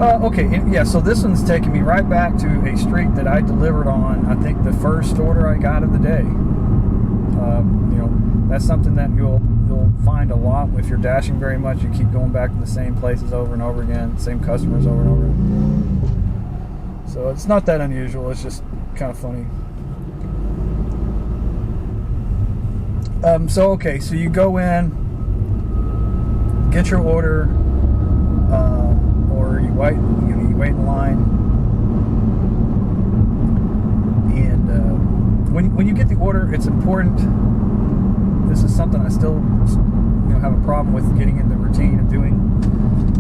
Okay, yeah, so this one's taking me right back to a street that I delivered on, I think, the first order I got of the day. You know, that's something that you'll find a lot if you're dashing very much. You keep going back to the same places over and over again, same customers over and over again. So it's not that unusual, it's just kind of funny. So you go in, get your order, or you wait in line, and when you get the order, it's important. This is something I still, you know, have a problem with getting in the routine of doing,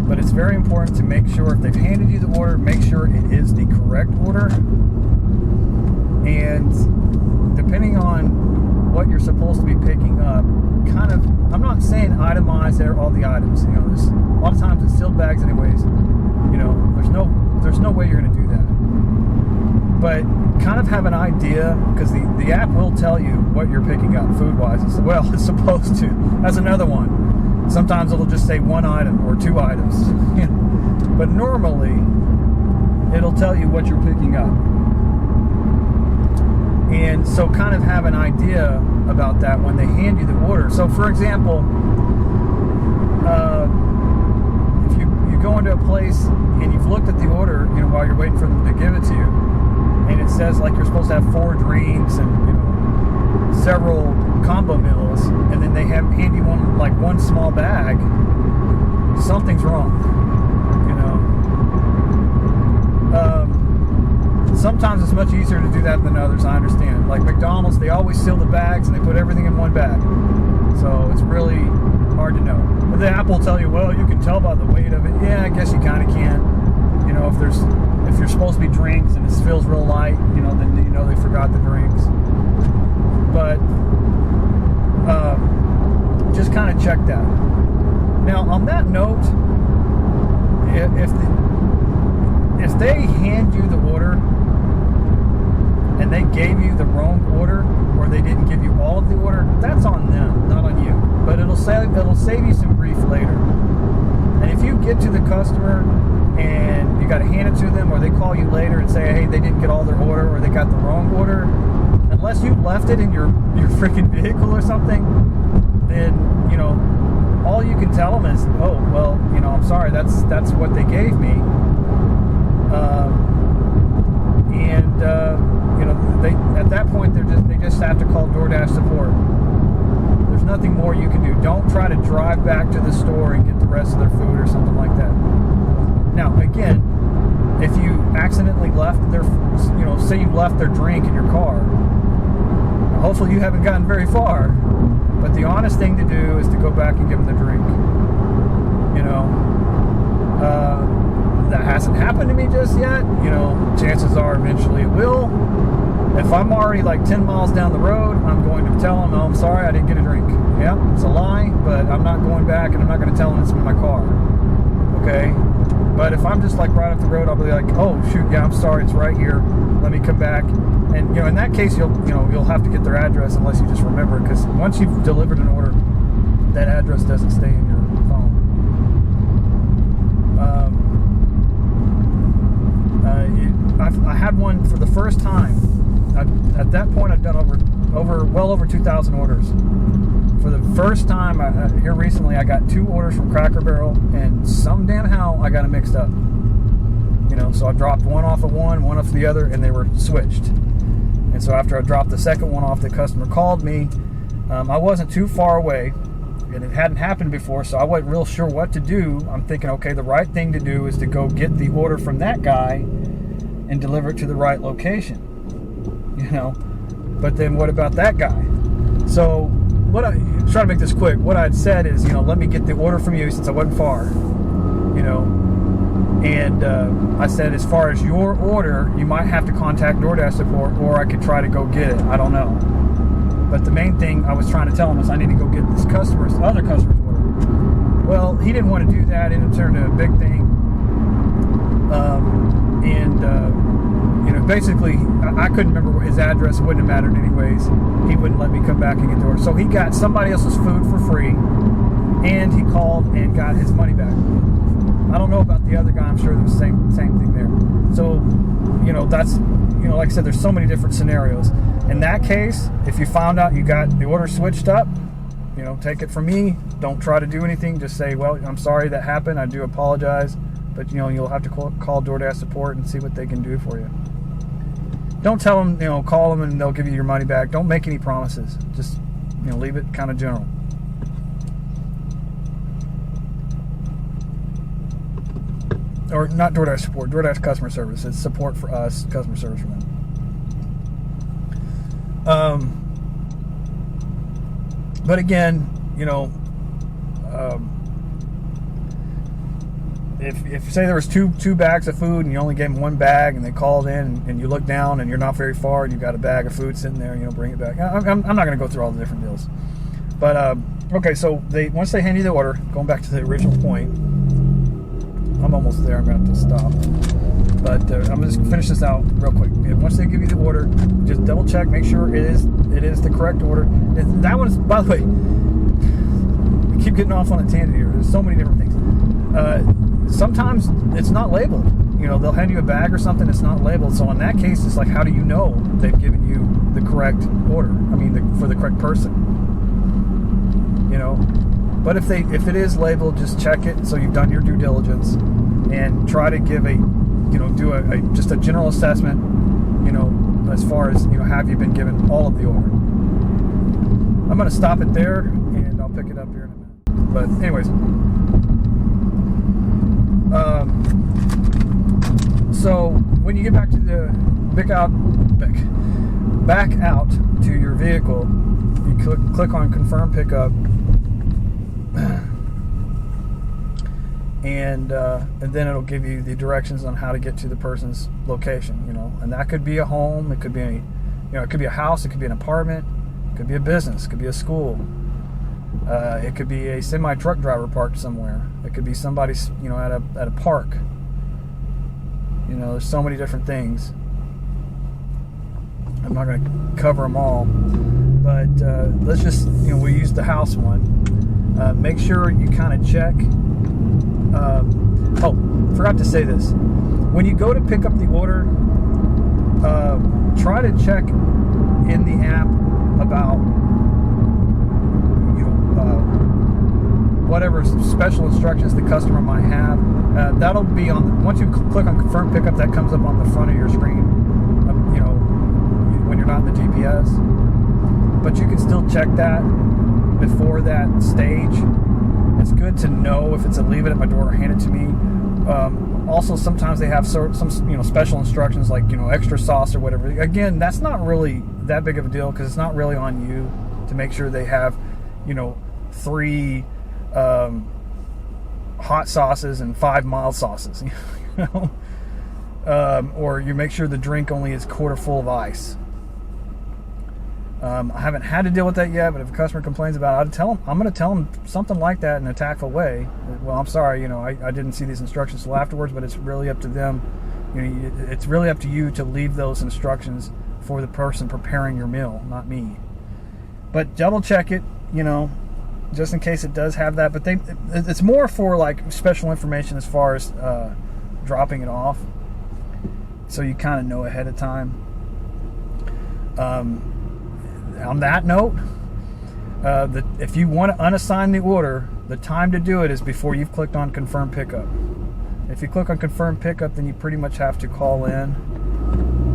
but it's very important to make sure if they've handed you the order, make sure it is the correct order. And depending on what you're supposed to be picking up, kind of, I'm not saying itemize all the items. You know, there's a lot of times it's sealed bags anyways. You know, there's no way you're going to do that. But kind of have an idea, because the app will tell you what you're picking up food-wise. Well, it's supposed to. That's another one. Sometimes it'll just say one item or two items. But normally, it'll tell you what you're picking up. And so kind of have an idea about that when they hand you the order. So for example, if you go into a place and you've looked at the order, you know, while you're waiting for them to give it to you, and it says like you're supposed to have 4 drinks and, you know, several combo meals, and then they hand you one small bag, something's wrong, you know. Sometimes it's much easier to do that than others, I understand. Like McDonald's, they always seal the bags and they put everything in one bag. So it's really hard to know. But the app will tell you, well, you can tell by the weight of it. Yeah, I guess you kind of can. You know, if you're supposed to be drinks and it feels real light, you know, then you know they forgot the drinks. But just kind of check that. Now, on that note, if they hand you the order and they gave you the wrong order, or they didn't give you all of the order, that's on them, not on you. But it'll save you some grief later. And if you get to the customer and you got to hand it to them, or they call you later and say, hey, they didn't get all their order, or they got the wrong order, unless you left it in your freaking vehicle or something, then, you know, all you can tell them is, oh, well, you know, I'm sorry, that's what they gave me. You know, at that point they just have to call DoorDash support. There's nothing more you can do. Don't try to drive back to the store and get the rest of their food or something like that. Now, again, if you accidentally left their, you know, say you left their drink in your car, hopefully you haven't gotten very far. But the honest thing to do is to go back and give them the drink. You know, that hasn't happened to me just yet. You know, chances are eventually it will. If I'm already like 10 miles down the road, I'm going to tell them, oh, I'm sorry, I didn't get a drink. Yeah, it's a lie, but I'm not going back and I'm not going to tell them it's in my car. Okay? But if I'm just like right up the road, I'll be like, oh, shoot, yeah, I'm sorry, it's right here. Let me come back. And, you know, in that case, you'll have to get their address unless you just remember it, because once you've delivered an order, that address doesn't stay in your phone. I had one for the first time. At that point, I've done well over 2,000 orders. For the first time, here recently, I got 2 orders from Cracker Barrel, and some damn how I got them mixed up. You know, so I dropped one off of one off the other, and they were switched. And so after I dropped the second one off, the customer called me. I wasn't too far away, and it hadn't happened before, so I wasn't real sure what to do. I'm thinking, okay, the right thing to do is to go get the order from that guy and deliver it to the right location. You know, but then what about that guy? So try to make this quick. What I'd said is, you know, let me get the order from you since I wasn't far, you know. And I said, as far as your order, you might have to contact DoorDash support, or I could try to go get it. I don't know. But the main thing I was trying to tell him was I need to go get this other customer's order. Well, he didn't want to do that, and it turned into a big thing. You know, basically, I couldn't remember his address. It wouldn't have mattered anyways. He wouldn't let me come back and get the order. So he got somebody else's food for free, and he called and got his money back. I don't know about the other guy. I'm sure there was the same thing there. So, you know, that's, you know, like I said, there's so many different scenarios. In that case, if you found out you got the order switched up, you know, take it from me. Don't try to do anything. Just say, well, I'm sorry that happened. I do apologize. But, you know, you'll have to call DoorDash support and see what they can do for you. Don't tell them, you know, call them and they'll give you your money back. Don't make any promises. Just, you know, leave it kind of general. Or not DoorDash support, DoorDash customer service. It's support for us, customer service for them. But again, you know, if say there was two bags of food and you only gave them one bag, and they called in and you look down and you're not very far and you've got a bag of food sitting there, you know, bring it back. I'm not going to go through all the different deals. But okay, so once they hand you the order, going back to the original point, I'm almost there. I'm going to have to stop. But I'm just finish this out real quick. Once they give you the order, just double check, make sure it is the correct order. That one's, by the way, I keep getting off on a tangent here. There's so many different things. Sometimes it's not labeled. You know, they'll hand you a bag or something, it's not labeled. So in that case, it's like, how do you know they've given you the correct order? I mean, for the correct person. You know, but if it is labeled, just check it so you've done your due diligence, and try to give do just a general assessment. You know, as far as, you know, have you been given all of the order? I'm going to stop it there, and I'll pick it up here in a minute. But anyways, so when you get back to the back out to your vehicle, you click on confirm pickup, and then it'll give you the directions on how to get to the person's location. And that could be a home, it could be it could be a house, it could be an apartment, it could be a business, it could be a school, it could be a semi-truck driver parked somewhere, it could be somebody at a park. There's so many different things. I'm not going to cover them all, but let's just we use the house one. Make sure you kind of check. Forgot to say this. When you go to pick up the order, try to check in the app about whatever special instructions the customer might have. That'll be on once you click on confirm pickup. That comes up on the front of your screen. When you're not in the GPS, but you can still check that before that stage. It's good to know if it's a leave it at my door or hand it to me. Also, sometimes they have some special instructions like extra sauce or whatever. Again, that's not really that big of a deal because it's not really on you to make sure they have 3 hot sauces and 5 mild sauces. Or you make sure the drink only is quarter full of ice. I haven't had to deal with that yet, but if a customer complains about it, I'm going to tell them something like that in a tactful way. Well, I'm sorry, I didn't see these instructions till afterwards, but it's really up to them. It's really up to you to leave those instructions for the person preparing your meal, not me. But double check it, just in case it does have that. But it's more for like special information as far as dropping it off, so you kind of know ahead of time. On that note, if you want to unassign the order, the time to do it is before you've clicked on confirm pickup. If you click on confirm pickup, then you pretty much have to call in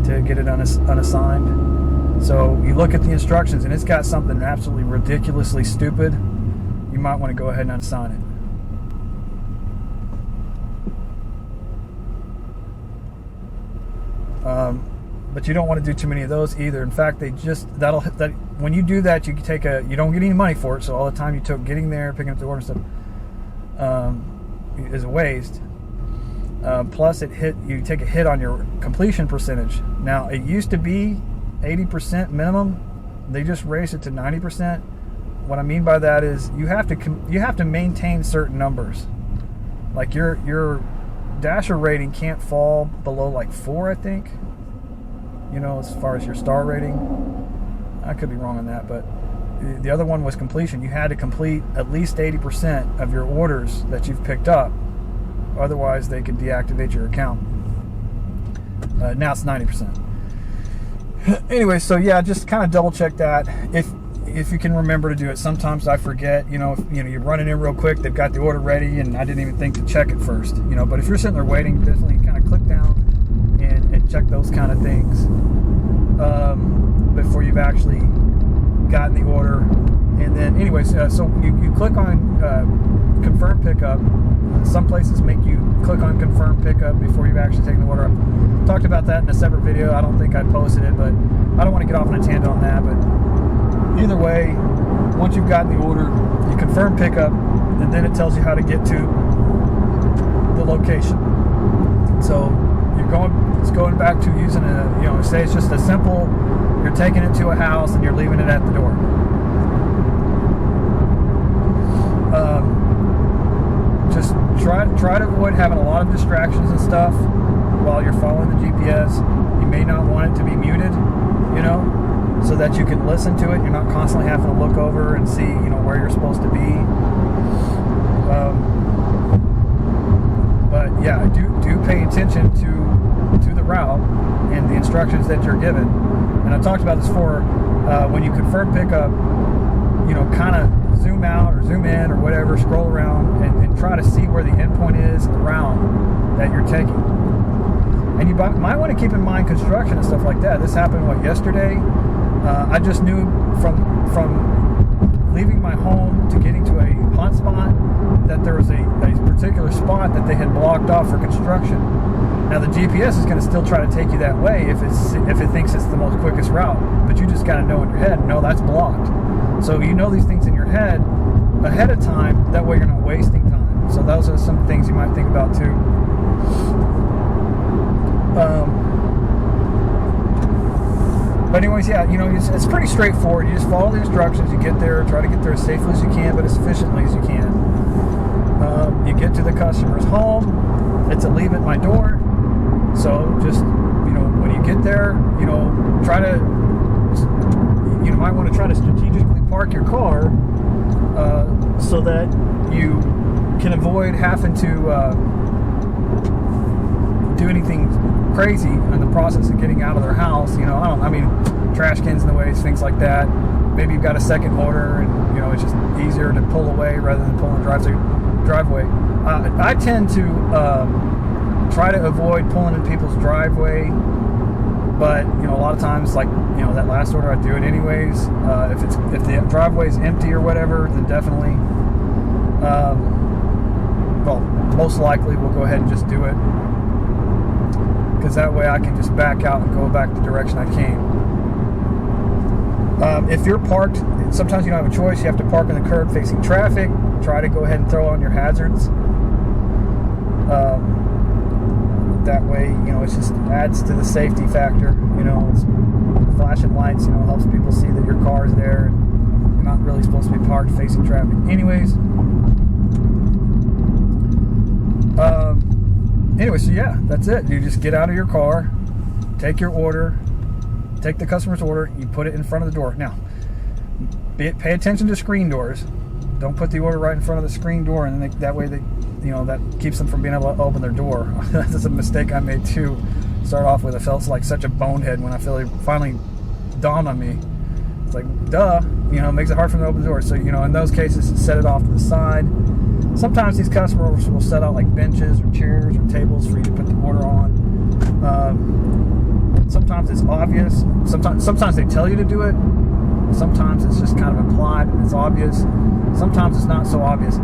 to get it unassigned. So you look at the instructions and it's got something absolutely ridiculously stupid, you might want to go ahead and unassign it. But you don't want to do too many of those either. In fact, when you do that, you don't get any money for it. So all the time you took getting there, picking up the order and stuff is a waste. Plus, you take a hit on your completion percentage. Now, it used to be 80% minimum. They just raised it to 90%. What I mean by that is you have to maintain certain numbers. Like your Dasher rating can't fall below like 4, I think. As far as your star rating. I could be wrong on that, but the other one was completion. You had to complete at least 80% of your orders that you've picked up. Otherwise, they could deactivate your account. Now it's 90%. Anyway, so yeah, just kind of double check that. If you can remember to do it. Sometimes I forget, if you're running in real quick, they've got the order ready, and I didn't even think to check it first. But if you're sitting there waiting, definitely kind of click down and check those kind of things before you've actually gotten the order. And then anyways, so you click on confirm pickup. Some places make you click on confirm pickup before you've actually taken the order. I talked about that in a separate video. I don't think I posted it, but I don't want to get off on a tangent on that. But either way, once you've gotten the order, you confirm pickup, and then it tells you how to get to the location. So it's going back to using say it's just a simple, you're taking it to a house and you're leaving it at the door. Just try to avoid having a lot of distractions and stuff while you're following the GPS. You may not want it to be muted, so that you can listen to it. You're not constantly having to look over and see, where you're supposed to be. But yeah, do pay attention to the route and the instructions that you're given. And I talked about this before. When you confirm pickup, kind of zoom out or zoom in or whatever, scroll around and try to see where the endpoint is in the route that you're taking. And you might want to keep in mind construction and stuff like that. This happened yesterday. I just knew from leaving my home to getting to a hotspot, that there was a particular spot that they had blocked off for construction. Now the GPS is going to still try to take you that way if it thinks it's the most quickest route, but you just got to know in your head, no, that's blocked. So you know these things in your head ahead of time, that way you're not wasting time. So those are some things you might think about too. But anyways, yeah, you know, it's pretty straightforward. You just follow the instructions, you get there, try to get there as safely as you can, but as efficiently as you can. You get to the customer's home, it's a leave at my door. So just, you know, when you get there, you know, you might want to try to strategically park your car so that you can avoid having to do anything crazy in the process of getting out of their house. You know, I mean, trash cans in the way, things like that. Maybe you've got a second order and, you know, it's just easier to pull away rather than pull in the driveway. I tend to try to avoid pulling in people's driveway, but, you know, a lot of times, like, you know, that last order, I do it anyways. If the driveway is empty or whatever, then definitely, well, most likely we'll go ahead and just do it, because that way I can just back out and go back the direction I came. If you're parked, sometimes you don't have a choice. You have to park on the curb facing traffic. Try to go ahead and throw on your hazards. That way, you know, it just adds to the safety factor. You know, it's flashing lights, you know, helps people see that your car is there and you're not really supposed to be parked facing traffic. Anyways, so yeah, that's it. You just get out of your car, take your order, take the customer's order, you put it in front of the door. Now, pay attention to screen doors. Don't put the order right in front of the screen door, and that way you know, that keeps them from being able to open their door. That's a mistake I made too. Start off with, I felt like such a bonehead when I finally dawned on me. It's like, duh, you know, it makes it hard for them to open the door. So, you know, in those cases, set it off to the side. Sometimes these customers will set out like benches or chairs or tables for you to put the order on. Sometimes it's obvious. Sometimes they tell you to do it. Sometimes it's just kind of implied and it's obvious. Sometimes it's not so obvious.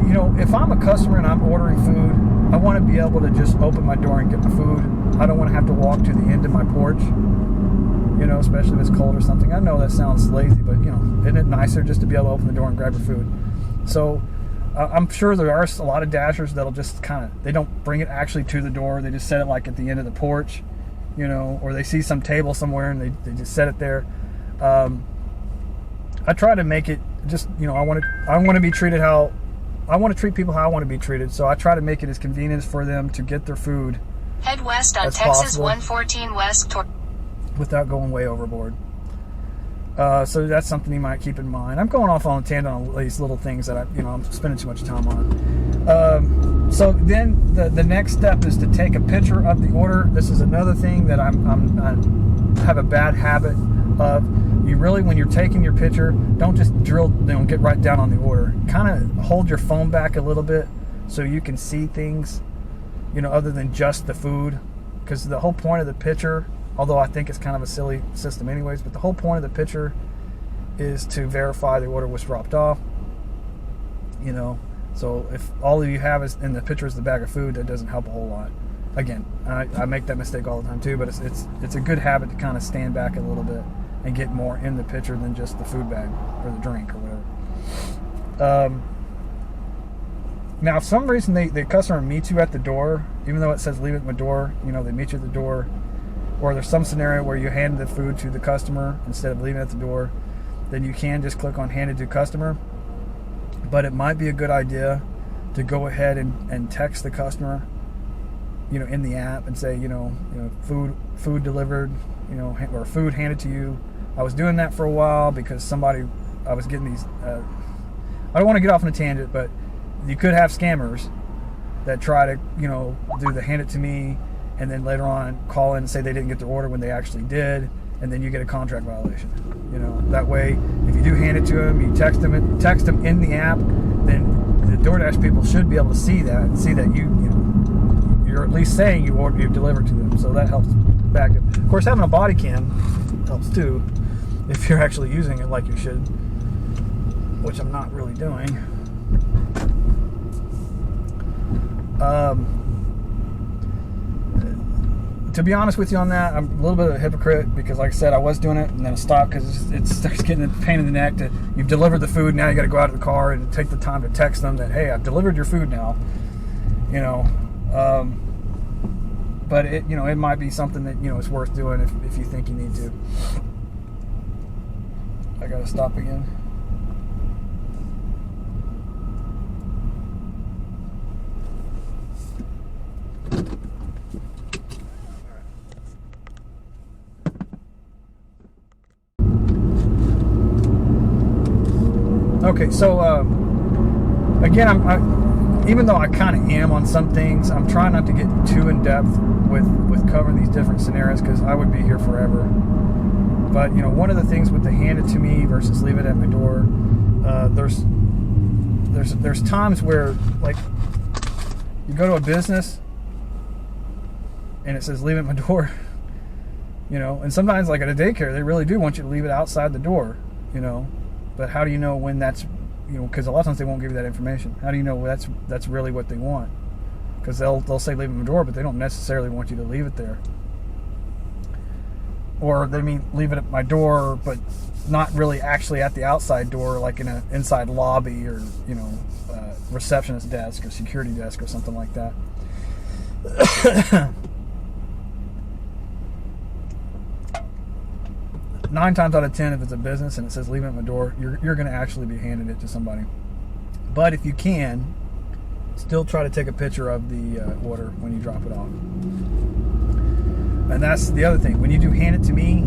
You know, if I'm a customer and I'm ordering food, I want to be able to just open my door and get the food. I don't want to have to walk to the end of my porch, you know, especially if it's cold or something. I know that sounds lazy, but, you know, isn't it nicer just to be able to open the door and grab your food? So I'm sure there are a lot of Dashers that'll just they don't bring it actually to the door. They just set it like at the end of the porch, you know, or they see some table somewhere and they just set it there. I try to make it just, you know, I want to be treated how I want to treat people how I want to be treated. So I try to make it as convenient for them to get their food. Head west on Texas 114 West without going way overboard. So that's something you might keep in mind. I'm going off on a tangent on these little things that I'm spending too much time on. So then the next step is to take a picture of the order. This is another thing that I have a bad habit of. You really, when you're taking your picture, don't just get right down on the order. Kind of hold your phone back a little bit so you can see things, you know, other than just the food. Because the whole point of the picture, although I think it's kind of a silly system anyways, but the whole point of the picture is to verify the order was dropped off, you know. So if all you have is in the picture is the bag of food, that doesn't help a whole lot. Again, I make that mistake all the time too, but it's a good habit to kind of stand back a little bit and get more in the picture than just the food bag or the drink or whatever. Now, if for some reason the customer meets you at the door, even though it says leave it at my door, you know, they meet you at the door, or there's some scenario where you hand the food to the customer instead of leaving it at the door, then you can just click on handed to customer. But it might be a good idea to go ahead and text the customer, you know, in the app and say, you know, food delivered, you know, or food handed to you. I was doing that for a while because I was getting these, I don't want to get off on a tangent, but you could have scammers that try to, you know, do the hand it to me and then later on call in and say they didn't get their order when they actually did, and then you get a contract violation. You know, that way, if you do hand it to them, you text them in the app, then the DoorDash people should be able to see that you're at least saying you delivered to them. So that helps back up. Of course, having a body cam helps too, if you're actually using it like you should. which I'm not really doing. To be honest with you on that, I'm a little bit of a hypocrite because, like I said, I was doing it and then I stopped because it starts getting a pain in the neck. You've delivered the food, now you got to go out of the car and take the time to text them that, hey, I've delivered your food now. You know, but it, you know, it might be something that, you know, it's worth doing if you think you need to. I got to stop again. Okay, so again, even though I kind of am on some things, I'm trying not to get too in depth with covering these different scenarios because I would be here forever. But you know, one of the things with the hand it to me versus leave it at my door, there's times where, like, you go to a business and it says leave it at my door, you know, and sometimes, like at a daycare, they really do want you to leave it outside the door, you know. But how do you know when that's, you know, because a lot of times they won't give you that information. How do you know that's really what they want? Because they'll say leave it at the door, but they don't necessarily want you to leave it there. Or they mean leave it at my door, but not really actually at the outside door, like in an inside lobby or, you know, receptionist desk or security desk or something like that. 9 times out of 10, if it's a business and it says leave it at my door, you're going to actually be handing it to somebody. But if you can, still try to take a picture of the order when you drop it off. And that's the other thing. When you do hand it to me,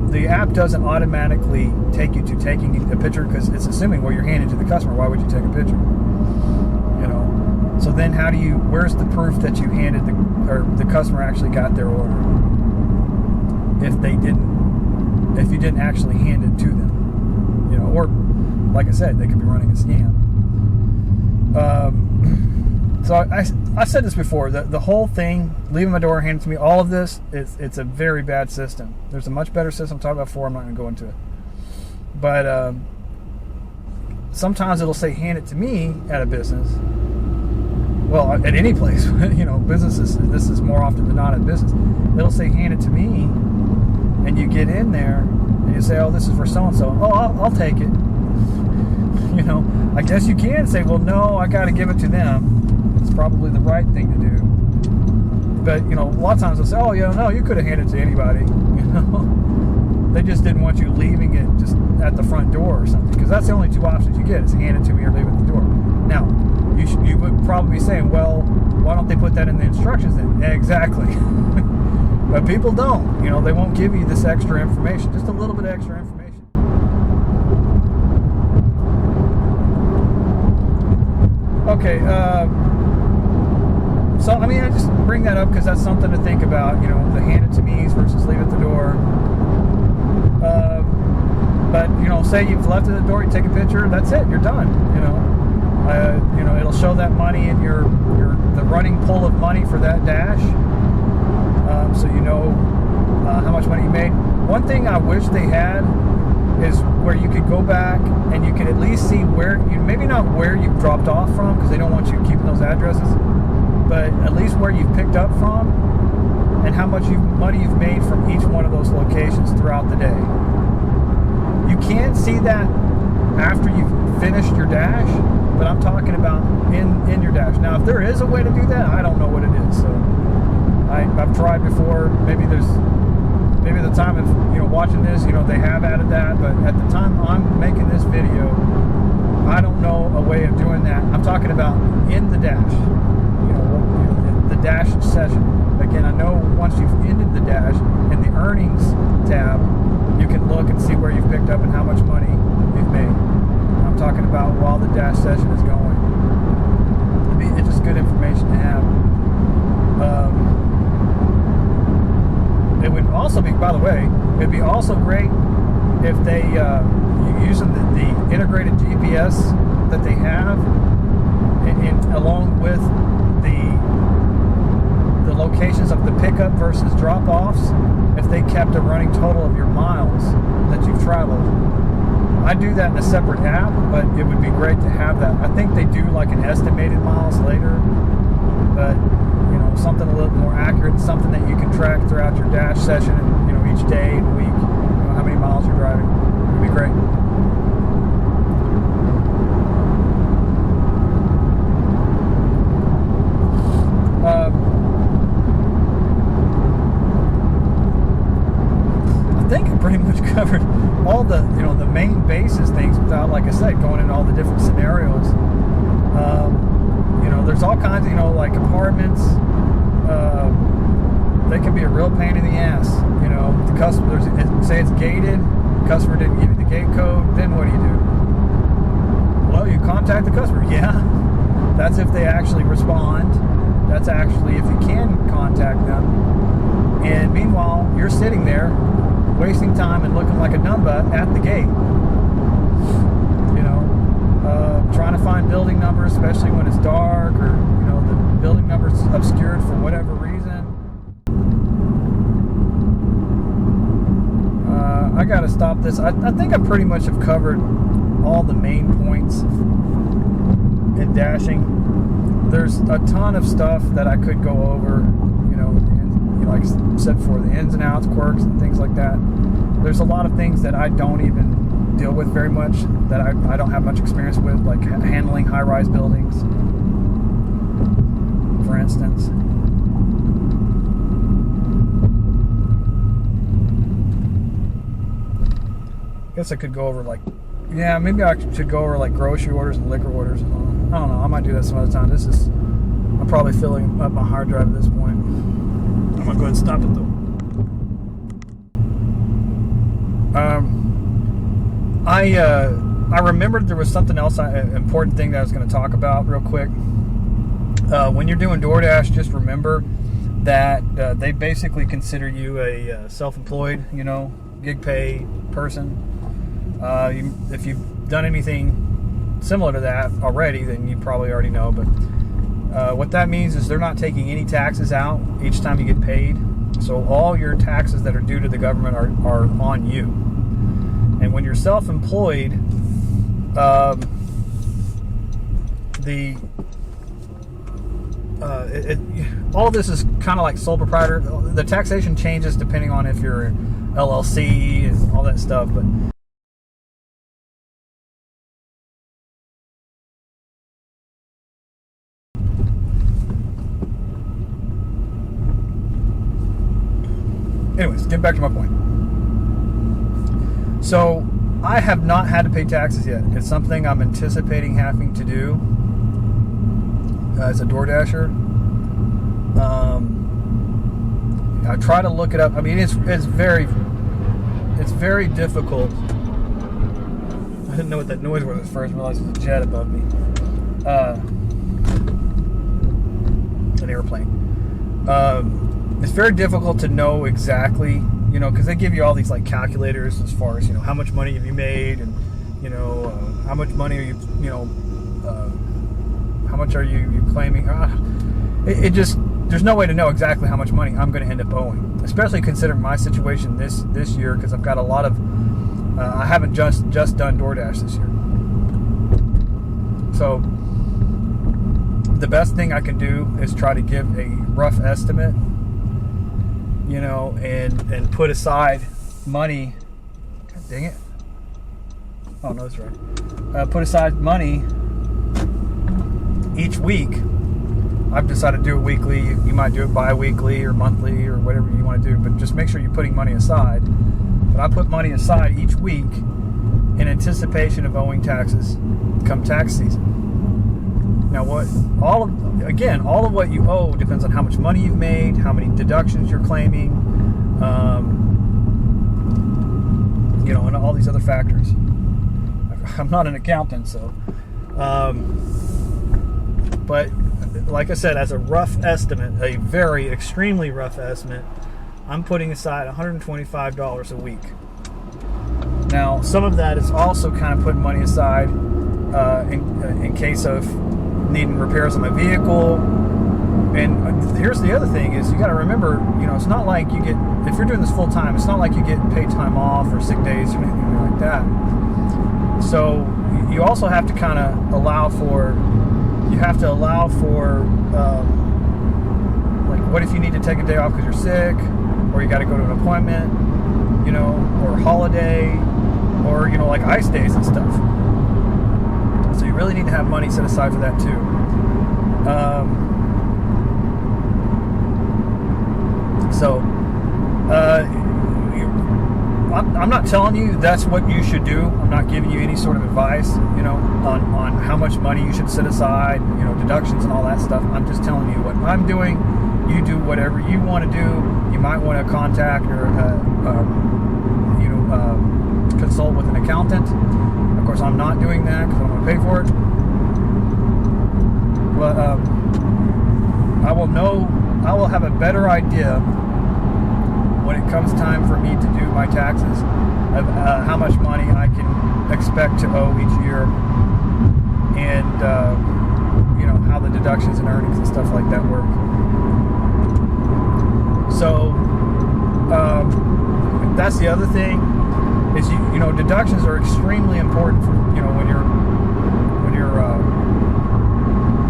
the app doesn't automatically take you to taking a picture because it's assuming, well, you're handing to the customer. Why would you take a picture? You know. So then where's the proof that you handed the customer actually got their order? If you didn't actually hand it to them, you know, or like I said, they could be running a scam. So I said this before, the whole thing, leaving my door, hand it to me, all of this, it's a very bad system. There's a much better system I talked about before. I'm not going to go into it, but sometimes it'll say hand it to me at a business. Well, at any place, you know, businesses. This is more often than not at business. It'll say hand it to me. And you get in there and you say, oh, this is for so-and-so. Oh, I'll take it. You know, I guess you can say, well, no, I got to give it to them. It's probably the right thing to do. But, you know, a lot of times they'll say, oh, yeah, no, you could have handed it to anybody. You know, they just didn't want you leaving it just at the front door or something. Because that's the only 2 options you get is hand it to me or leave it at the door. Now, you would probably be saying, well, why don't they put that in the instructions then? Exactly. But people don't, you know, they won't give you this extra information, just a little bit extra information. Okay, so I mean, I just bring that up because that's something to think about, you know, the hand it to me's versus leave it at the door. But, you know, say you've left it at the door, you take a picture, that's it, you're done, you know. You know, it'll show that money in the running pool of money for that dash. So you know how much money you made. One thing I wish they had is where you could go back and you could at least see where maybe not where you dropped off from because they don't want you keeping those addresses, but at least where you've picked up from and how much money you've made from each one of those locations throughout the day. You can see that after you've finished your dash, but I'm talking about in your dash. Now, if there is a way to do that, I don't know what it is. So I've tried before. Maybe the time of, you know, watching this, you know, they have added that, but at the time I'm making this video, I don't know a way of doing that. I'm talking about in the dash, you know, the dash session. Again, I know once you've ended the dash, in the earnings tab, you can look and see where you've picked up and how much money you've made. I'm talking about while the dash session is going. It's just good information to have. It would also be, by the way, it'd be also great if they using the integrated GPS that they have, along with the locations of the pickup versus drop-offs. If they kept a running total of your miles that you've traveled, I do that in a separate app, but it would be great to have that. I think they do like an estimated miles later, but you know, something a little more accurate, something that you can track throughout your dash session, and you know, each day and week, you know, how many miles you're driving. It would be great. I think I pretty much covered all the, you know, the main basis things without, like I said, going into all the different scenarios. You know, there's all kinds of, you know, like apartments, they can be a real pain in the ass. You know, the customer, say it's gated, the customer didn't give you the gate code, then what do you do? Well, you contact the customer. Yeah, that's if they actually respond. That's actually if you can contact them. And meanwhile, you're sitting there wasting time and looking like a numbnut at the gate. You know, trying to find building numbers, especially when it's dark, or you know, the building number's obscured for whatever reason. I gotta stop this. I think I pretty much have covered all the main points in dashing. There's a ton of stuff that I could go over, you know, like I said before, the ins and outs, quirks, and things like that. There's a lot of things that I don't even deal with very much, that I don't have much experience with, like handling high-rise buildings, for instance. I guess I could go over, like, yeah, maybe I should go over like grocery orders and liquor orders and all. I don't know, I might do that some other time. I'm probably filling up my hard drive at this point. I'm gonna go ahead and stop it though. I remembered there was something else, important thing that I was going to talk about real quick. When you're doing DoorDash, just remember that they basically consider you a self-employed, you know, gig pay person. If you've done anything similar to that already, then you probably already know. But what that means is they're not taking any taxes out each time you get paid. So all your taxes that are due to the government are on you. And when you're self-employed, all of this is kind of like sole proprietor. The taxation changes depending on if you're LLC and all that stuff. But anyways, get back to my point. So I have not had to pay taxes yet. It's something I'm anticipating having to do as a DoorDasher. I try to look it up. I mean, it's very difficult. I didn't know what that noise was at first. I realized it was a jet above me. An airplane. It's very difficult to know exactly, you know, because they give you all these like calculators as far as, you know, how much money have you made, and you know, how much money are you, you know, how much are you claiming. It just, there's no way to know exactly how much money I'm going to end up owing, especially considering my situation this year, because I've got a lot of I haven't just done DoorDash this year. So the best thing I can do is try to give a rough estimate, you know, and put aside money. God dang it. Oh, no, that's right. Put aside money each week. I've decided to do it weekly. You might do it bi-weekly or monthly or whatever you want to do, but just make sure you're putting money aside. But I put money aside each week in anticipation of owing taxes come tax season. Now, all of what you owe depends on how much money you've made, how many deductions you're claiming, you know, and all these other factors. I'm not an accountant, so, but like I said, as a rough estimate, a very extremely rough estimate, I'm putting aside $125 a week. Now, some of that is also kind of putting money aside in case of needing repairs on my vehicle. And here's the other thing is, you got to remember, you know, it's not like you get, if you're doing this full time, it's not like you get paid time off or sick days or anything like that. So you also have to kind of allow for, like, what if you need to take a day off because you're sick, or you got to go to an appointment, or holiday, or, like ice days and stuff. So you really need to have money set aside for that too. I'm not telling you that's what you should do. I'm not giving you any sort of advice, on how much money you should set aside, deductions and all that stuff. I'm just telling you what I'm doing. You do whatever you want to do. You might want to contact or, consult with an accountant. Of course, I'm not doing that because I don't want to pay for it. But I will have a better idea when it comes time for me to do my taxes of how much money I can expect to owe each year, and how the deductions and earnings and stuff like that work. So that's the other thing is deductions are extremely important for when you're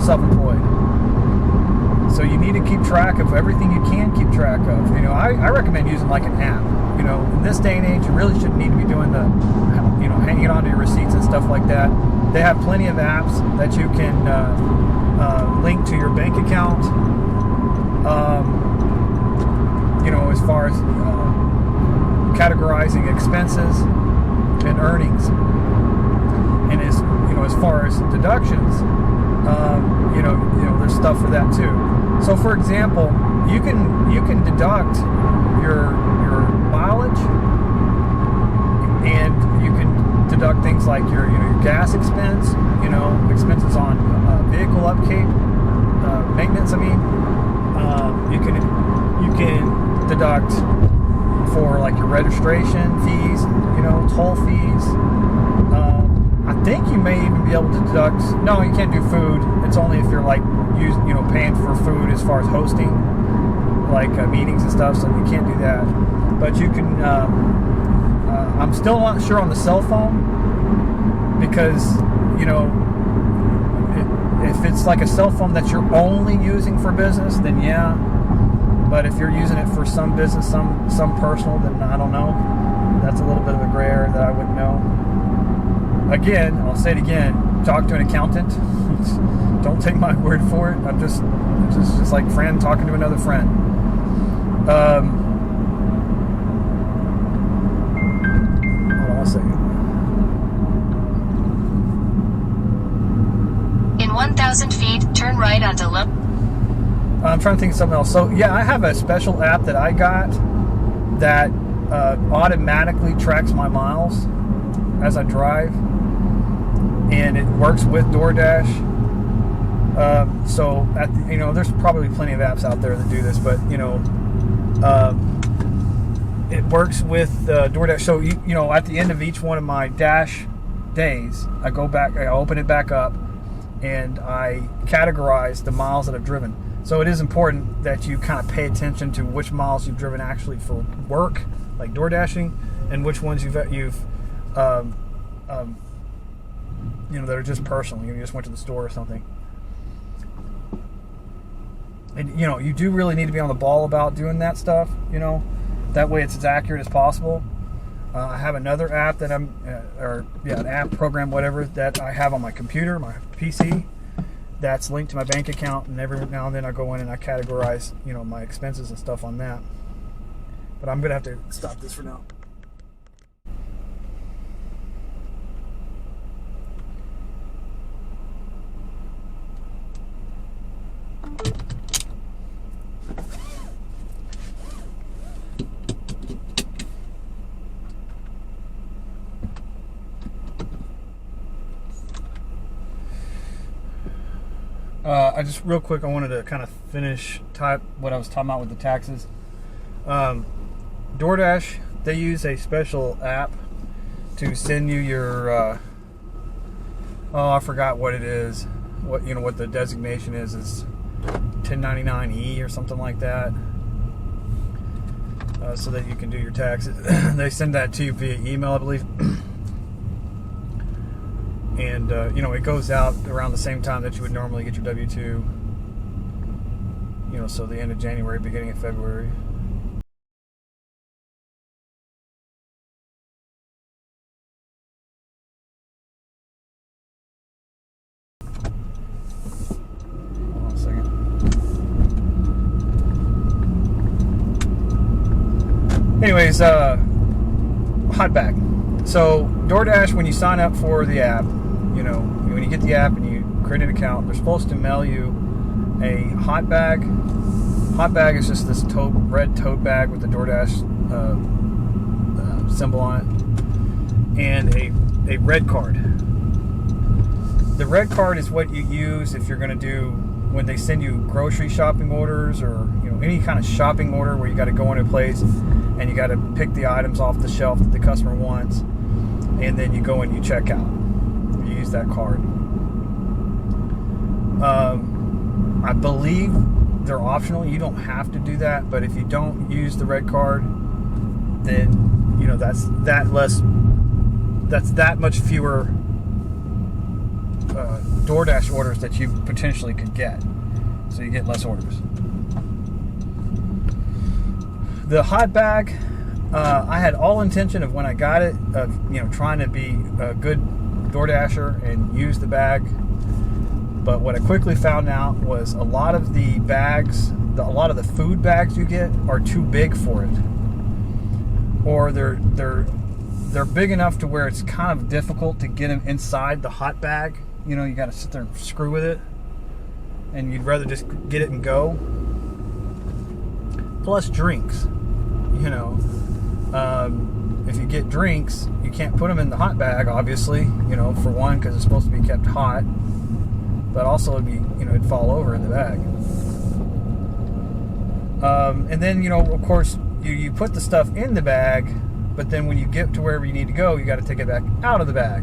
self-employed. So you need to keep track of everything you can keep track of. I recommend using like an app. In this day and age, you really shouldn't need to be doing the, hanging on to your receipts and stuff like that. They have plenty of apps that you can link to your bank account. As far as categorizing expenses and earnings, and as far as deductions, there's stuff for that too. So, for example, you can deduct your mileage, and you can deduct things like your gas expense, expenses on vehicle upkeep, maintenance. You can deduct for like your registration fees, toll fees. I think you may even be able to deduct. No, you can't do food. It's only if you're like paying for food as far as hosting, like meetings and stuff. So you can't do that. But you can. I'm still not sure on the cell phone because if it's like a cell phone that you're only using for business, then yeah. But if you're using it for some business, some personal, then I don't know. That's a little bit of a gray area that I wouldn't know. Again, I'll say it again, talk to an accountant. Don't take my word for it. I'm just like a friend talking to another friend. Hold on a second. In 1,000 feet, turn right onto Low. I'm trying to think of something else. So yeah, I have a special app that I got that automatically tracks my miles as I drive, and it works with DoorDash. So there's probably plenty of apps out there that do this, but it works with DoorDash. So at the end of each one of my Dash days, I go back, I open it back up, and I categorize the miles that I've driven. So it is important that you kind of pay attention to which miles you've driven actually for work, like door dashing, and which ones you've that are just personal. You just went to the store or something. And you do really need to be on the ball about doing that stuff. That way it's as accurate as possible. I have another app that an app program, whatever, that I have on my computer, my PC. That's linked to my bank account, and every now and then I go in and I categorize, my expenses and stuff on that. But I'm gonna have to stop this for now. I just real quick, I wanted to kind of finish what I was talking about with the taxes. DoorDash, they use a special app to send you your I forgot what it is. What the designation is 1099E or something like that. So that you can do your taxes. They send that to you via email, I believe. And you know, it goes out around the same time that you would normally get your W-2. You know, so the end of January, beginning of February. Hold on a second. Anyways, hot bag. So DoorDash, when you sign up for the app, you know, when you get the app and you create an account, they're supposed to mail you a hot bag. Hot bag is just this red tote bag with the DoorDash symbol on it, and a red card. The red card is what you use if you're going to do when they send you grocery shopping orders, or you know, any kind of shopping order where you got to go into a place and you got to pick the items off the shelf that the customer wants, and then you go and you check out. You use that card. I believe they're optional. You don't have to do that, but if you don't use the red card, then you know that's that much fewer DoorDash orders that you potentially could get. So you get less orders. The hot bag, I had all intention of, when I got it, of you know, trying to be a good DoorDasher and use the bag. But what I quickly found out was a lot of the bags, a lot of the food bags you get are too big for it, or they're big enough to where it's kind of difficult to get them inside the hot bag. You know, you got to sit there and screw with it, and you'd rather just get it and go. Plus drinks, you know, if you get drinks, you can't put them in the hot bag, obviously, you know, for one, because it's supposed to be kept hot, but also it'd be, you know, it'd fall over in the bag. And then, you know, of course, you put the stuff in the bag, but then when you get to wherever you need to go, you got to take it back out of the bag.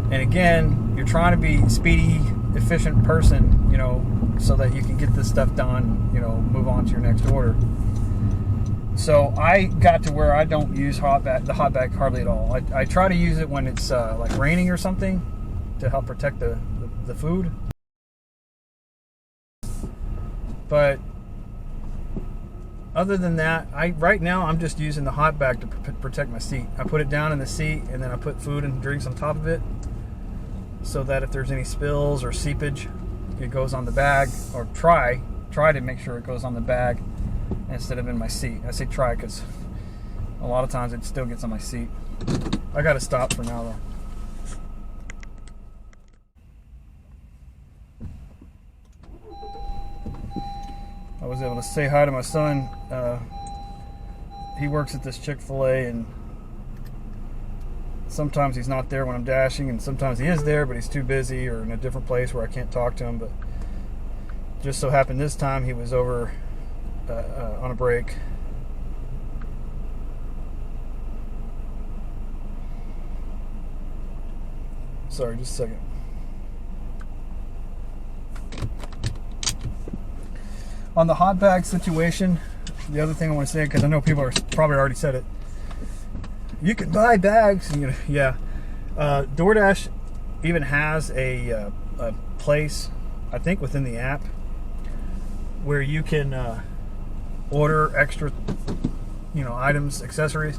And again, you're trying to be a speedy, efficient person, you know, so that you can get this stuff done, you know, move on to your next order. So I got to where I don't use the hot bag hardly at all. I try to use it when it's like raining or something to help protect the food. But other than that, right now I'm just using the hot bag to protect my seat. I put it down in the seat, and then I put food and drinks on top of it, so that if there's any spills or seepage, it goes on the bag, or try to make sure it goes on the bag instead of in my seat. I say try because a lot of times it still gets on my seat. I gotta stop for now though. I was able to say hi to my son. He works at this Chick-fil-A, and sometimes he's not there when I'm dashing, and sometimes he is there, but he's too busy or in a different place where I can't talk to him. But just so happened this time he was over on a break. Sorry, just a second. On the hot bag situation, the other thing I want to say, because I know people are probably already said it, you can buy bags. You know, yeah. DoorDash even has a place, I think, within the app where you can order extra, you know, items, accessories.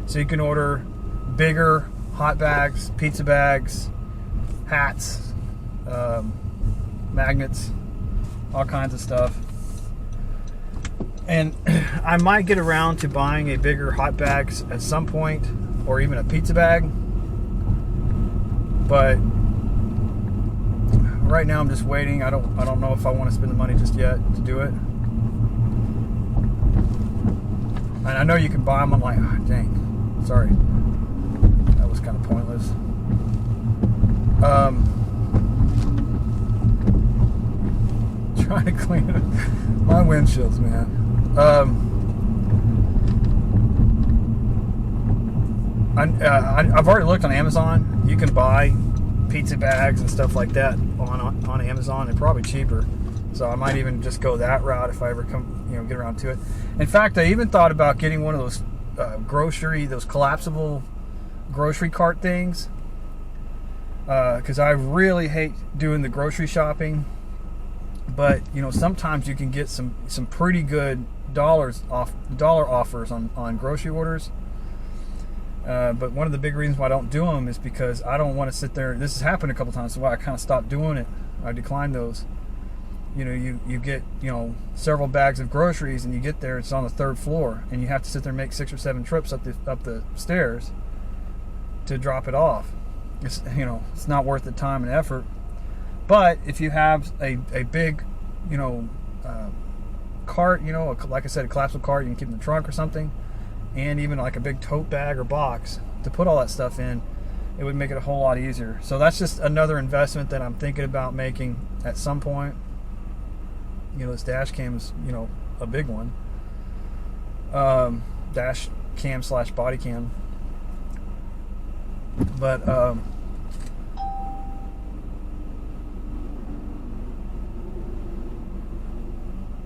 So you can order bigger hot bags, pizza bags, hats, magnets, all kinds of stuff. And I might get around to buying a bigger hot bag at some point, or even a pizza bag. But right now I'm just waiting. I don't know if I want to spend the money just yet to do it. And I know you can buy them. I'm like, oh, dang, sorry, that was kind of pointless. Trying to clean my windshields, man. I've already looked on Amazon. You can buy pizza bags and stuff like that on Amazon. They're probably cheaper, so I might even just go that route if I ever get around to it. In fact, I even thought about getting one of those those collapsible grocery cart things, because I really hate doing the grocery shopping. But sometimes you can get some pretty good dollar offers on grocery orders. But one of the big reasons why I don't do them is because I don't want to sit there. This has happened a couple times, so why I kind of stopped doing it. I declined those. You get several bags of groceries, and you get there, it's on the 3rd floor, and you have to sit there and make 6 or 7 trips up the stairs to drop it off. It's not worth the time and effort. But if you have a big cart, like I said, a collapsible cart you can keep in the trunk or something, and even like a big tote bag or box to put all that stuff in, it would make it a whole lot easier. So that's just another investment that I'm thinking about making at some point. This dash cam is a big one. Dash cam / body cam. But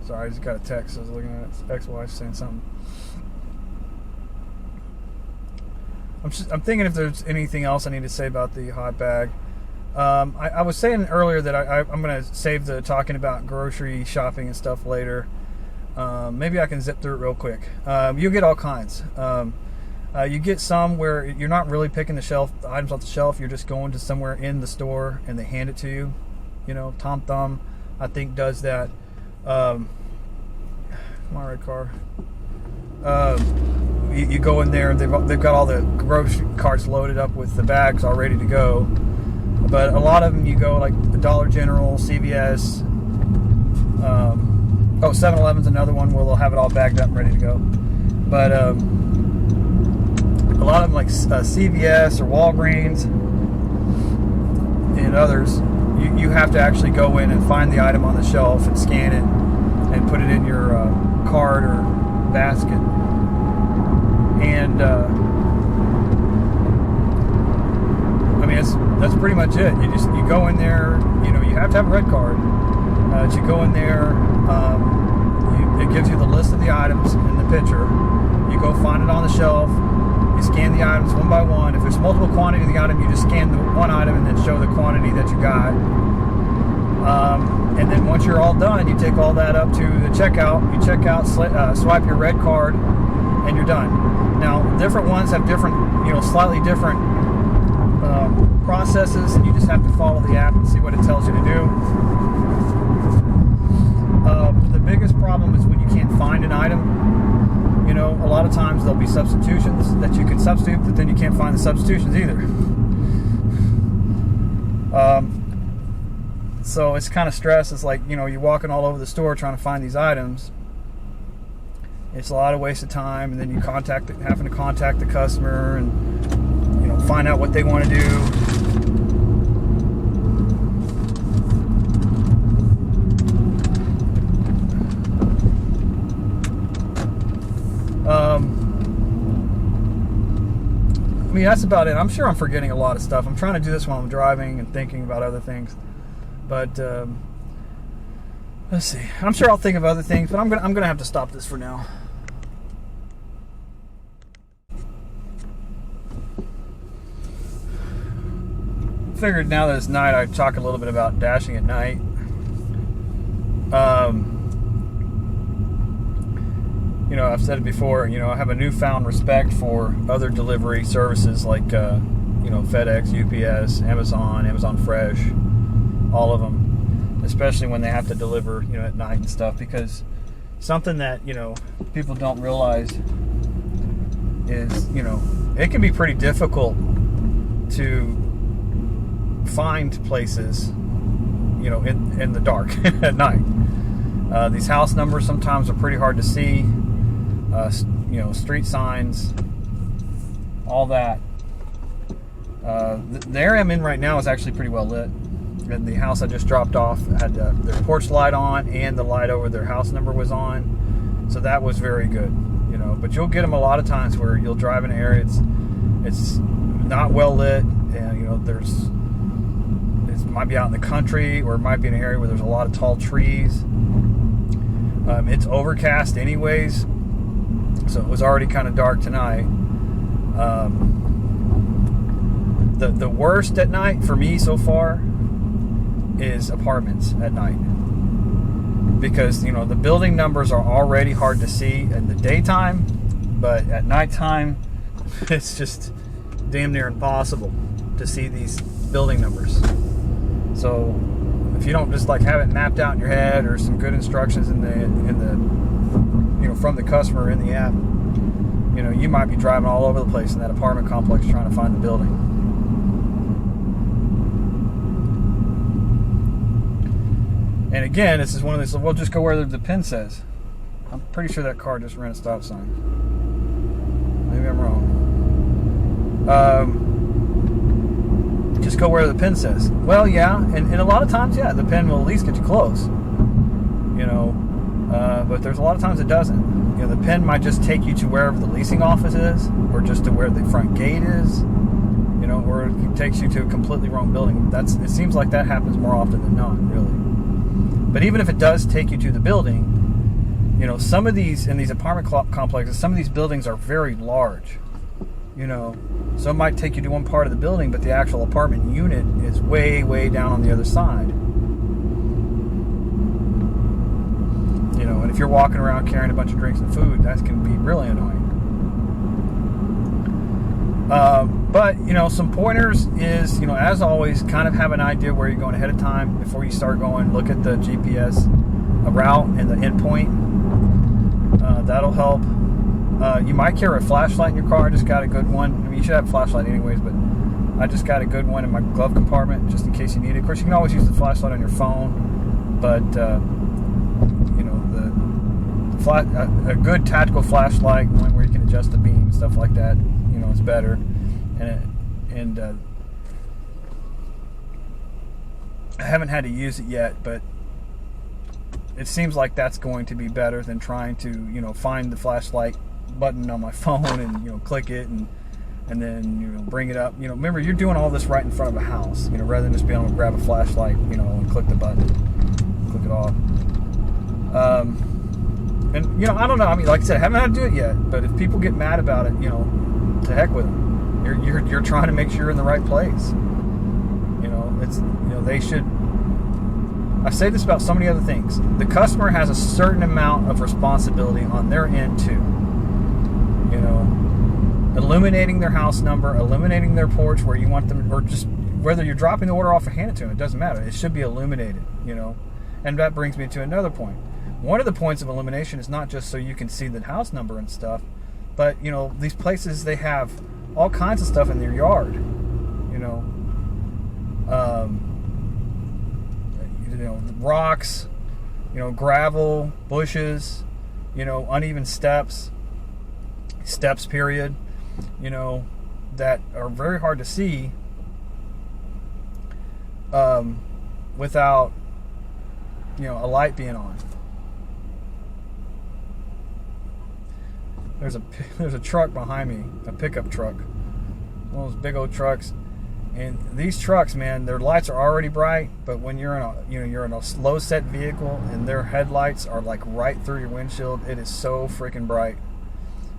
sorry, I just got a text. I was looking at it. Ex-wife saying something. I'm thinking if there's anything else I need to say about the hot bag. I was saying earlier that I'm going to save the talking about grocery shopping and stuff later. Maybe I can zip through it real quick. You'll get all kinds. You get some where you're not really picking the items off the shelf. You're just going to somewhere in the store and they hand it to you. Tom Thumb, I think, does that. My red car. You go in there and they've got all the grocery carts loaded up with the bags all ready to go. But a lot of them you go like the Dollar General, CVS. 7-Eleven's another one where they'll have it all bagged up and ready to go. But a lot of them like CVS or Walgreens and others, you have to actually go in and find the item on the shelf and scan it and put it in your cart or basket. And that's pretty much it. You go in there. You have to have a red card. You go in there. It gives you the list of the items in the picture. You go find it on the shelf. You scan the items one by one. If there's multiple quantity of the item, you just scan the one item and then show the quantity that you got. And then once you're all done, you take all that up to the checkout. You check out, swipe your red card, and you're done. Now, different ones have different, slightly different processes, and you just have to follow the app and see what it tells you to do. The biggest problem is when you can't find an item. A lot of times there'll be substitutions that you can substitute, but then you can't find the substitutions either. So it's kind of stress. It's like, you're walking all over the store trying to find these items. It's a lot of waste of time, and then you having to contact the customer and find out what they want to do. That's about it. I'm sure I'm forgetting a lot of stuff. I'm trying to do this while I'm driving and thinking about other things. But let's see. I'm sure I'll think of other things, but I'm gonna have to stop this for now. Figured now that it's night, I'd talk a little bit about dashing at night. I've said it before. I have a newfound respect for other delivery services like FedEx, UPS, Amazon Fresh, all of them, especially when they have to deliver at night and stuff, because something that people don't realize is it can be pretty difficult to find places in the dark at night. These house numbers sometimes are pretty hard to see. Street signs, all that. The area I'm in right now is actually pretty well lit. And the house I just dropped off had their porch light on, and the light over their house number was on. So that was very good. But you'll get them a lot of times where you'll drive in an area, it's not well lit, and it might be out in the country, or it might be in an area where there's a lot of tall trees. It's overcast anyways, so it was already kind of dark tonight. the worst at night for me so far is apartments at night, because you know the building numbers are already hard to see in the daytime, but at nighttime it's just damn near impossible to see these building numbers. So if you don't just like have it mapped out in your head, or some good instructions in the you know, from the customer in the app, you know, you might be driving all over the place in that apartment complex trying to find the building. And again, this is one of these, well, just go where the pin says. I'm pretty sure that car just ran a stop sign. Maybe I'm wrong. Just go where the pin says. Well, yeah, and a lot of times, yeah, the pin will at least get you close. You know, but there's a lot of times it doesn't. You know, the pin might just take you to wherever the leasing office is, or just to where the front gate is. You know, or it takes you to a completely wrong building. It seems like that happens more often than not, really. But even if it does take you to the building, you know, some of these, in these apartment complexes, some of these buildings are very large. You know, so it might take you to one part of the building, but the actual apartment unit is way, way down on the other side. You know, and if you're walking around carrying a bunch of drinks and food, that's going to be really annoying. But, you know, some pointers is, you know, as always, kind of have an idea where you're going ahead of time before you start going. Look at the GPS route and the endpoint. That'll help. You might carry a flashlight in your car. I just got a good one. I mean, you should have a flashlight anyways, but I just got a good one in my glove compartment just in case you need it. Of course, you can always use the flashlight on your phone, but you know, a good tactical flashlight, one where you can adjust the beam, stuff like that, you know, is better. And I haven't had to use it yet, but it seems like that's going to be better than trying to, you know, find the flashlight button on my phone and, you know, click it and then, you know, bring it up. You know, remember, you're doing all this right in front of a house, you know, rather than just being able to grab a flashlight, you know, and click the button, click it off. And, you know, I don't know. I mean, like I said, I haven't had to do it yet, but if people get mad about it, you know, to heck with them. You're trying to make sure you're in the right place. You know, it's, you know, they should. I say this about so many other things. The customer has a certain amount of responsibility on their end too. You know, illuminating their house number, illuminating their porch where you want them, or just whether you're dropping the order off or hand it to them, it doesn't matter. It should be illuminated, you know. And that brings me to another point. One of the points of illumination is not just so you can see the house number and stuff, but, you know, these places, they have all kinds of stuff in their yard, you know. You know, rocks, you know, gravel, bushes, you know, uneven steps period, you know, that are very hard to see without, you know, a light being on. There's a truck behind me, a pickup truck, one of those big old trucks. And these trucks, man, their lights are already bright, but when you're in a, you know, you're in a low set vehicle and their headlights are like right through your windshield, it is so freaking bright.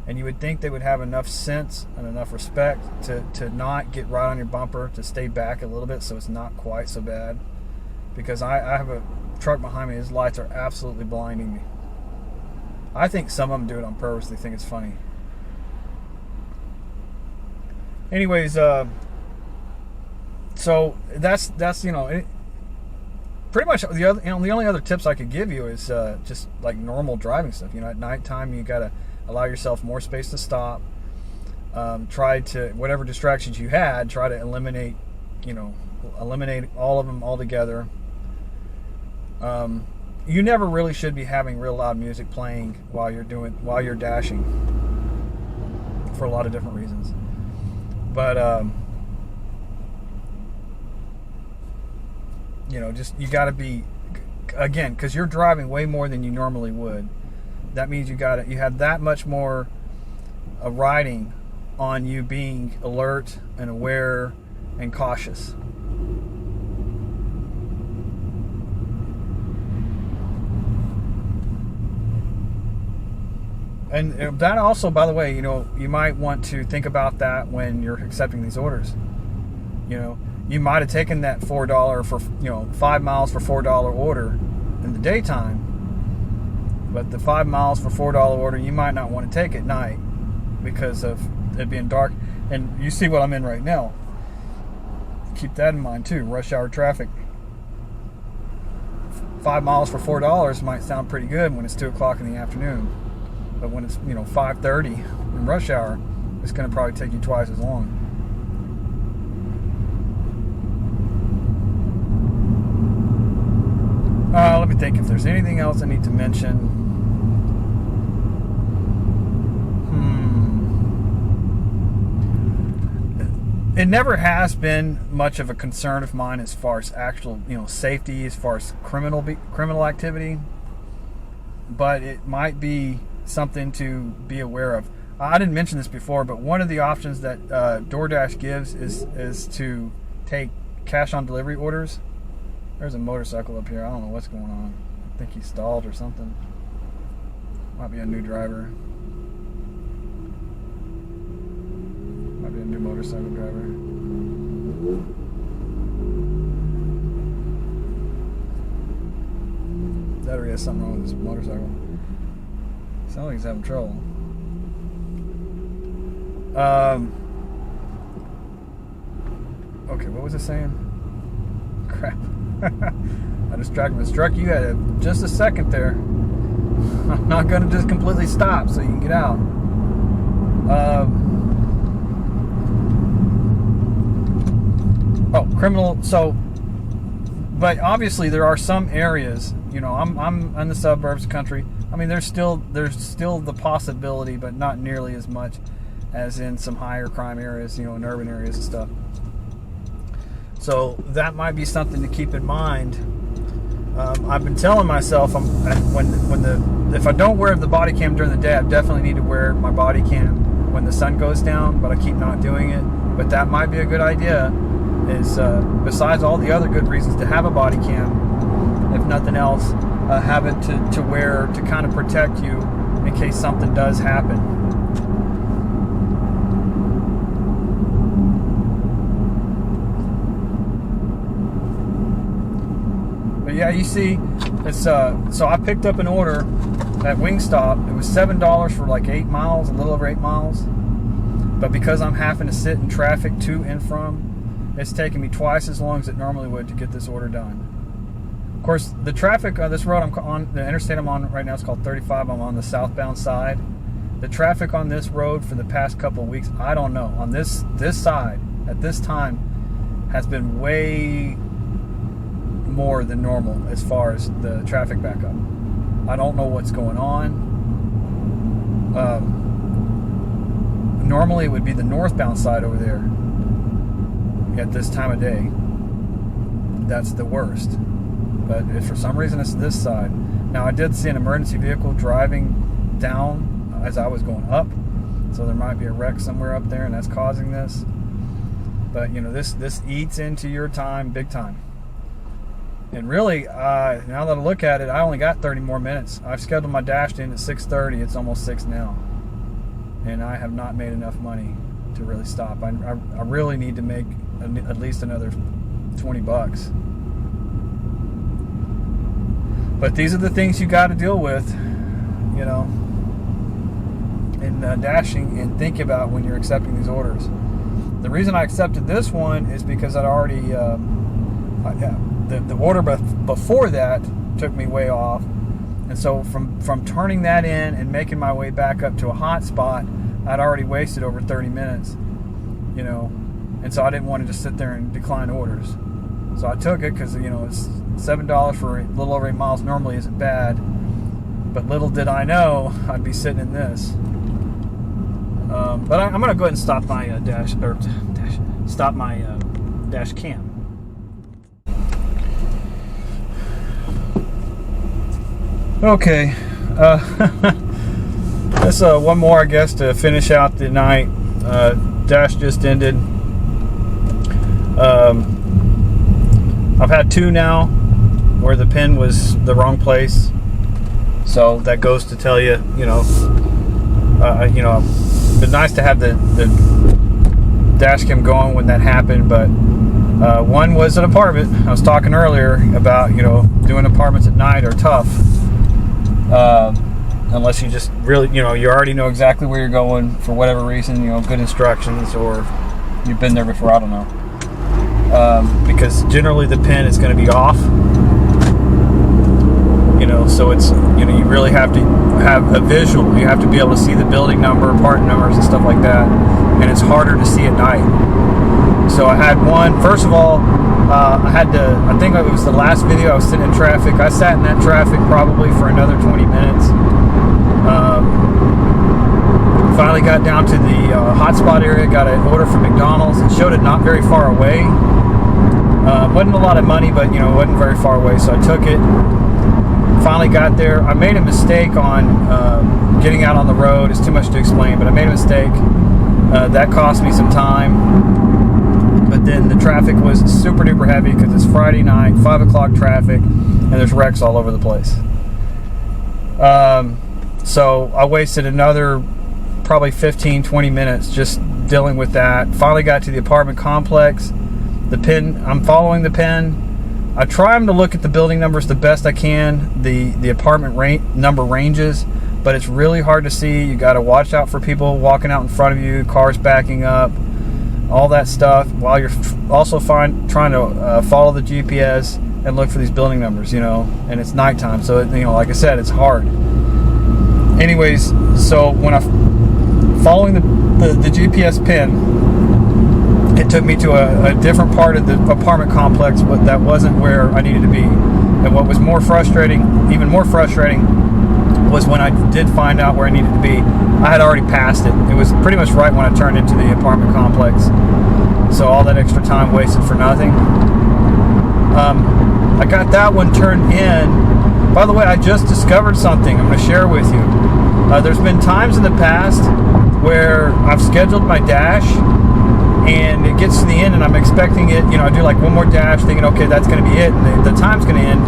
And you would think they would have enough sense and enough respect to not get right on your bumper, to stay back a little bit so it's not quite so bad. Because I have a truck behind me, his lights are absolutely blinding me. I think some of them do it on purpose. They think it's funny. Anyways, so that's you know, pretty much the other, you know, the only other tips I could give you is just like normal driving stuff. You know, at nighttime you gotta allow yourself more space to stop. Try to, whatever distractions you had, try to eliminate all of them altogether. You never really should be having real loud music playing while you're dashing, for a lot of different reasons. But you know, just, you got to be, again, because you're driving way more than you normally would. That means you have that much more riding on you being alert and aware and cautious. And that also, by the way, you know, you might want to think about that when you're accepting these orders. You know, you might have taken that $4 for, 5 miles for $4 order in the daytime, but the 5 miles for $4 order you might not want to take at night because of it being dark. And you see what I'm in right now. Keep that in mind too. Rush hour traffic. 5 miles for $4 might sound pretty good when it's 2 o'clock in the afternoon, but when it's 5:30 in rush hour, it's going to probably take you twice as long. Let me think if there's anything else I need to mention. It never has been much of a concern of mine as far as actual, safety, as far as criminal activity, but it might be something to be aware of. I didn't mention this before, but one of the options that DoorDash gives is to take cash on delivery orders. There's a motorcycle up here. I don't know what's going on. I think he stalled or something. Might be a new driver. Might be a new motorcycle driver. That or he has something wrong with his motorcycle. Sounds like he's having trouble. Okay, what was it saying? Crap. I distracted me. Struck you at just a second there. I'm not going to just completely stop so you can get out. Criminal. So, but obviously there are some areas. I'm in the suburbs country. I mean, there's still the possibility, but not nearly as much as in some higher crime areas, in urban areas and stuff. So that might be something to keep in mind. I've been telling myself if I don't wear the body cam during the day, I definitely need to wear my body cam when the sun goes down, but I keep not doing it. But that might be a good idea, is besides all the other good reasons to have a body cam, if nothing else, have it to wear to kind of protect you in case something does happen. Yeah, you see, it's so I picked up an order at Wingstop. It was $7 for like 8 miles, a little over 8 miles. But because I'm having to sit in traffic to and from, it's taking me twice as long as it normally would to get this order done. Of course, the traffic on this road I'm on, the interstate I'm on right now, is called 35. I'm on the southbound side. The traffic on this road for the past couple of weeks, I don't know, on this side at this time has been way more than normal as far as the traffic backup. I don't know what's going on. Normally it would be the northbound side over there at this time of day. That's the worst. But if for some reason it's this side. Now I did see an emergency vehicle driving down as I was going up, so there might be a wreck somewhere up there and that's causing this. But this eats into your time big time. And really, now that I look at it, I only got 30 more minutes. I've scheduled my dash in at 6:30. It's almost 6 now. And I have not made enough money to really stop. I really need to make at least another $20. But these are the things you got to deal with, in dashing and think about when you're accepting these orders. The reason I accepted this one is because I'd already... The order before that took me way off, and so from turning that in and making my way back up to a hot spot, I'd already wasted over 30 minutes, and so I didn't want to just sit there and decline orders. So I took it because it's $7 for a little over 8 miles normally isn't bad, but little did I know I'd be sitting in this. But I'm gonna go ahead and stop my dash cam. Okay, that's one more, I guess, to finish out the night. Dash just ended. I've had 2 now where the pin was the wrong place, so that goes to tell you, it'd been nice to have the dash cam going when that happened, but one was an apartment. I was talking earlier about, doing apartments at night are tough. Unless you just really, you already know exactly where you're going for whatever reason, good instructions, or you've been there before, I don't know. Because generally the pin is going to be off. So it's, you really have to have a visual. You have to be able to see the building number, part numbers, and stuff like that. And it's harder to see at night. So I had one, first of all, I think it was the last video, I was sitting in traffic. I sat in that traffic probably for another 20 minutes. Finally got down to the hotspot area, got an order from McDonald's. It showed it not very far away. Wasn't a lot of money, but, it wasn't very far away, so I took it. Finally got there. I made a mistake on getting out on the road. It's too much to explain, but I made a mistake. That cost me some time. But then the traffic was super duper heavy because it's Friday night, 5 o'clock traffic, and there's wrecks all over the place. So I wasted another probably 15-20 minutes just dealing with that. Finally got to the apartment complex. The pin, I'm following the pin. I try to look at the building numbers the best I can, the apartment number ranges, but it's really hard to see. You got to watch out for people walking out in front of you, cars backing up, all that stuff, while you're also trying to follow the GPS and look for these building numbers, and it's nighttime, so like I said, it's hard. Anyways, so when following the GPS pin, it took me to a different part of the apartment complex that wasn't where I needed to be. And what was even more frustrating, was when I did find out where I needed to be, I had already passed it. It was pretty much right when I turned into the apartment complex. So all that extra time wasted for nothing. I got that one turned in. By the way, I just discovered something I'm going to share with you. There's been times in the past where I've scheduled my dash, and it gets to the end and I'm expecting it, I do like one more dash thinking, okay, that's going to be it, and the time's going to end,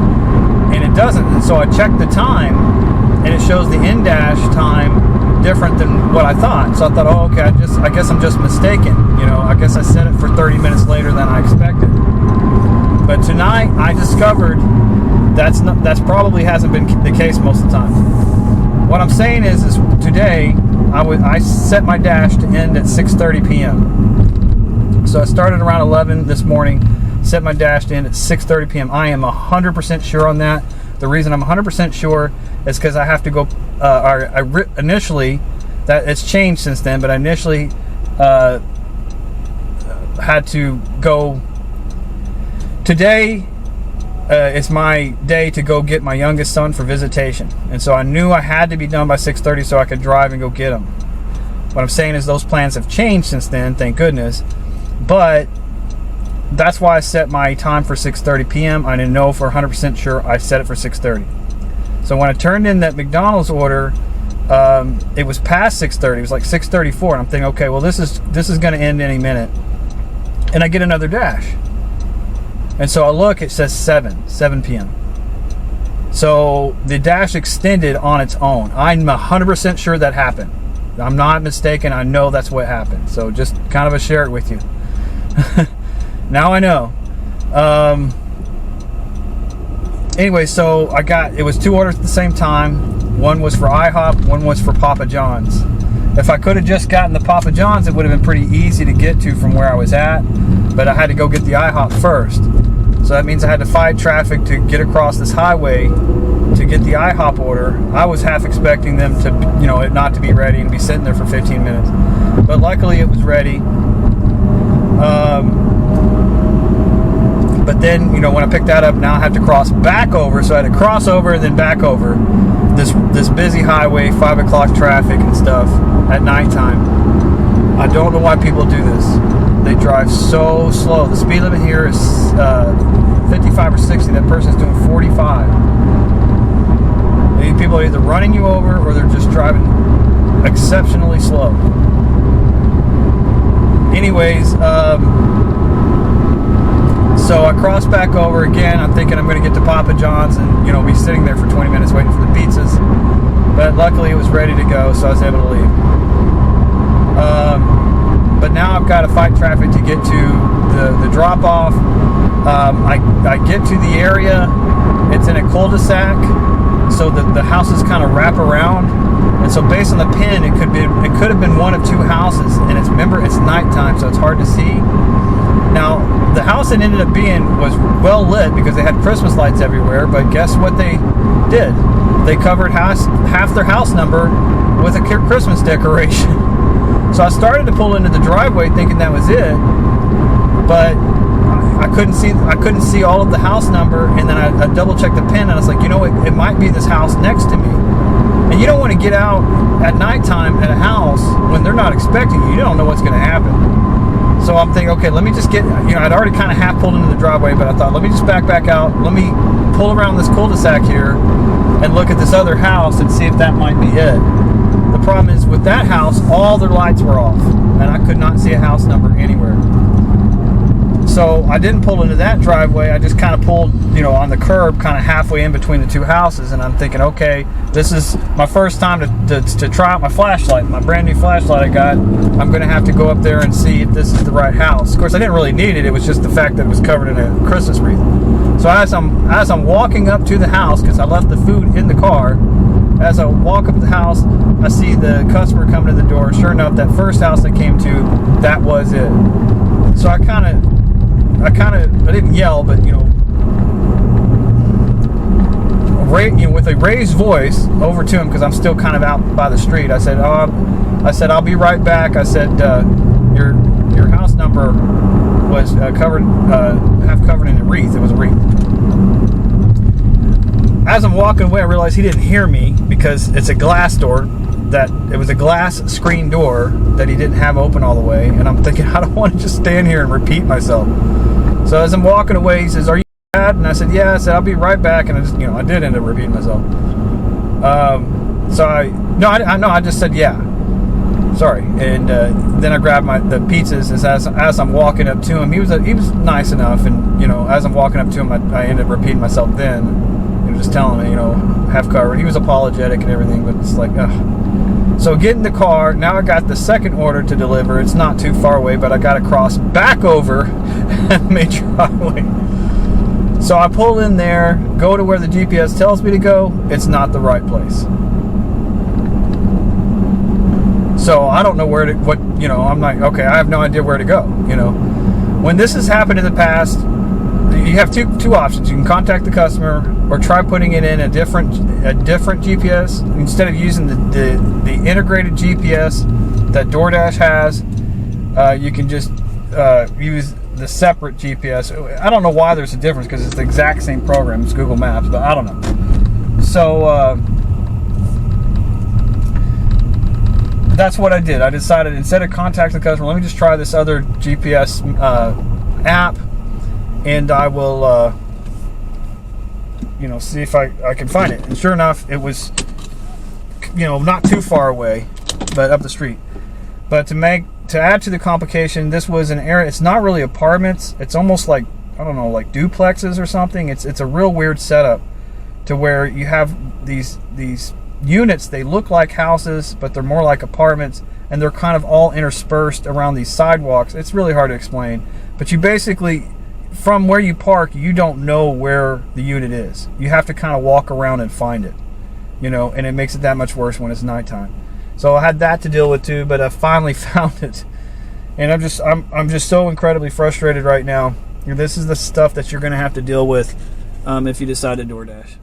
and it doesn't. And so I check the time, and it shows the end dash time different than what I thought. So I thought, oh, okay, I guess I'm just mistaken. I guess I set it for 30 minutes later than I expected. But tonight I discovered that's probably hasn't been the case most of the time. What I'm saying is today I set my dash to end at 6:30 p.m. So I started around 11 this morning, set my dash to end at 6:30 p.m. I am 100% sure on that. The reason I'm 100% sure is because I have to go, initially, that it's changed since then, but I initially had to go. Today is my day to go get my youngest son for visitation. And so I knew I had to be done by 6:30 so I could drive and go get him. What I'm saying is those plans have changed since then, thank goodness. But that's why I set my time for 6:30 p.m. I didn't know for 100% sure I set it for 6:30. So when I turned in that McDonald's order, it was past 6:30. It was like 6:34, and I'm thinking, okay, well this is going to end any minute. And I get another dash, and so I look. It says 7 p.m. So the dash extended on its own. I'm 100% sure that happened. I'm not mistaken. I know that's what happened. So just kind of a share it with you. Now I know. Anyway, so it was 2 orders at the same time. One was for IHOP, one was for Papa John's. If I could have just gotten the Papa John's, it would have been pretty easy to get to from where I was at. But I had to go get the IHOP first. So that means I had to fight traffic to get across this highway to get the IHOP order. I was half expecting them to, it not to be ready and be sitting there for 15 minutes. But luckily it was ready. But then, when I picked that up, now I have to cross back over. So I had to cross over and then back over this busy highway, 5 o'clock traffic and stuff at nighttime. I don't know why people do this. They drive so slow. The speed limit here is 55 or 60. That person's doing 45. These people are either running you over or they're just driving exceptionally slow. Anyways, so I crossed back over again. I'm thinking I'm going to get to Papa John's and, be sitting there for 20 minutes waiting for the pizzas. But luckily it was ready to go, so I was able to leave. but now I've got to fight traffic to get to the drop off. I get to the area. It's in a cul-de-sac, so the houses kind of wrap around. And so based on the pin, it could have been one of two houses. And it's nighttime, so it's hard to see. Now, the house it ended up being was well lit because they had Christmas lights everywhere. But guess what they did? They covered half their house number with a Christmas decoration. So I started to pull into the driveway thinking that was it, but I couldn't see all of the house number. And then I double checked the pin, and I was like, you know, it might be this house next to me. And you don't want to get out at nighttime at a house when they're not expecting you. You don't know what's going to happen. So I'm thinking, okay, let me just get, I'd already kind of half pulled into the driveway, but I thought, let me just back out. Let me pull around this cul-de-sac here and look at this other house and see if that might be it. The problem is with that house, all their lights were off, and I could not see a house number anywhere. So I didn't pull into that driveway. I just kind of pulled, on the curb, kind of halfway in between the two houses. And I'm thinking, okay, this is my first time to try out my flashlight, my brand new flashlight I got. I'm going to have to go up there and see if this is the right house. Of course, I didn't really need it. It was just the fact that it was covered in a Christmas wreath. So as I'm walking up to the house, because I left the food in the car, as I walk up to the house, I see the customer coming to the door. Sure enough, that first house I came to, that was it. So I didn't yell, but with a raised voice over to him, because I'm still kind of out by the street. I said, I'll be right back. I said, your house number was half covered in a wreath. It was a wreath. As I'm walking away, I realized he didn't hear me because it's a glass door. It was a glass screen door that he didn't have open all the way. And I'm thinking, I don't want to just stand here and repeat myself. So as I'm walking away, he says, "Are you bad?" And I said, "Yeah." I said, "I'll be right back." And I did end up repeating myself. I just said, "Yeah, sorry." And then I grabbed the pizzas as I'm walking up to him. He was nice enough, and as I'm walking up to him, I ended up repeating myself. Then just telling him, half covered. He was apologetic and everything, but it's like, ugh. So get in the car. Now I got the second order to deliver. It's not too far away, but I got to cross back over Major Highway. So I pull in there, go to where the GPS tells me to go. It's not the right place. So I don't know I'm like, okay, I have no idea where to go. When this has happened in the past, you have two options. You can contact the customer or try putting it in a different GPS. Instead of using the integrated GPS that DoorDash has, you can just use the separate GPS. I don't know why there's a difference, because it's the exact same program. It's Google Maps, but I don't know. So that's what I did. I decided, instead of contacting the customer, let me just try this other GPS app, and I will see if I can find it. And sure enough, it was not too far away, but up the street. But to add to the complication, this was an area. It's not really apartments. It's almost like, I don't know, like duplexes or something. It's a real weird setup, to where you have these units. They look like houses, but they're more like apartments, and they're kind of all interspersed around these sidewalks. It's really hard to explain, but you basically, from where you park, you don't know where the unit is. You have to kind of walk around and find it, and it makes it that much worse when it's nighttime. So I had that to deal with too, but I finally found it, and I'm just so incredibly frustrated right now. This is the stuff that you're going to have to deal with if you decide to DoorDash.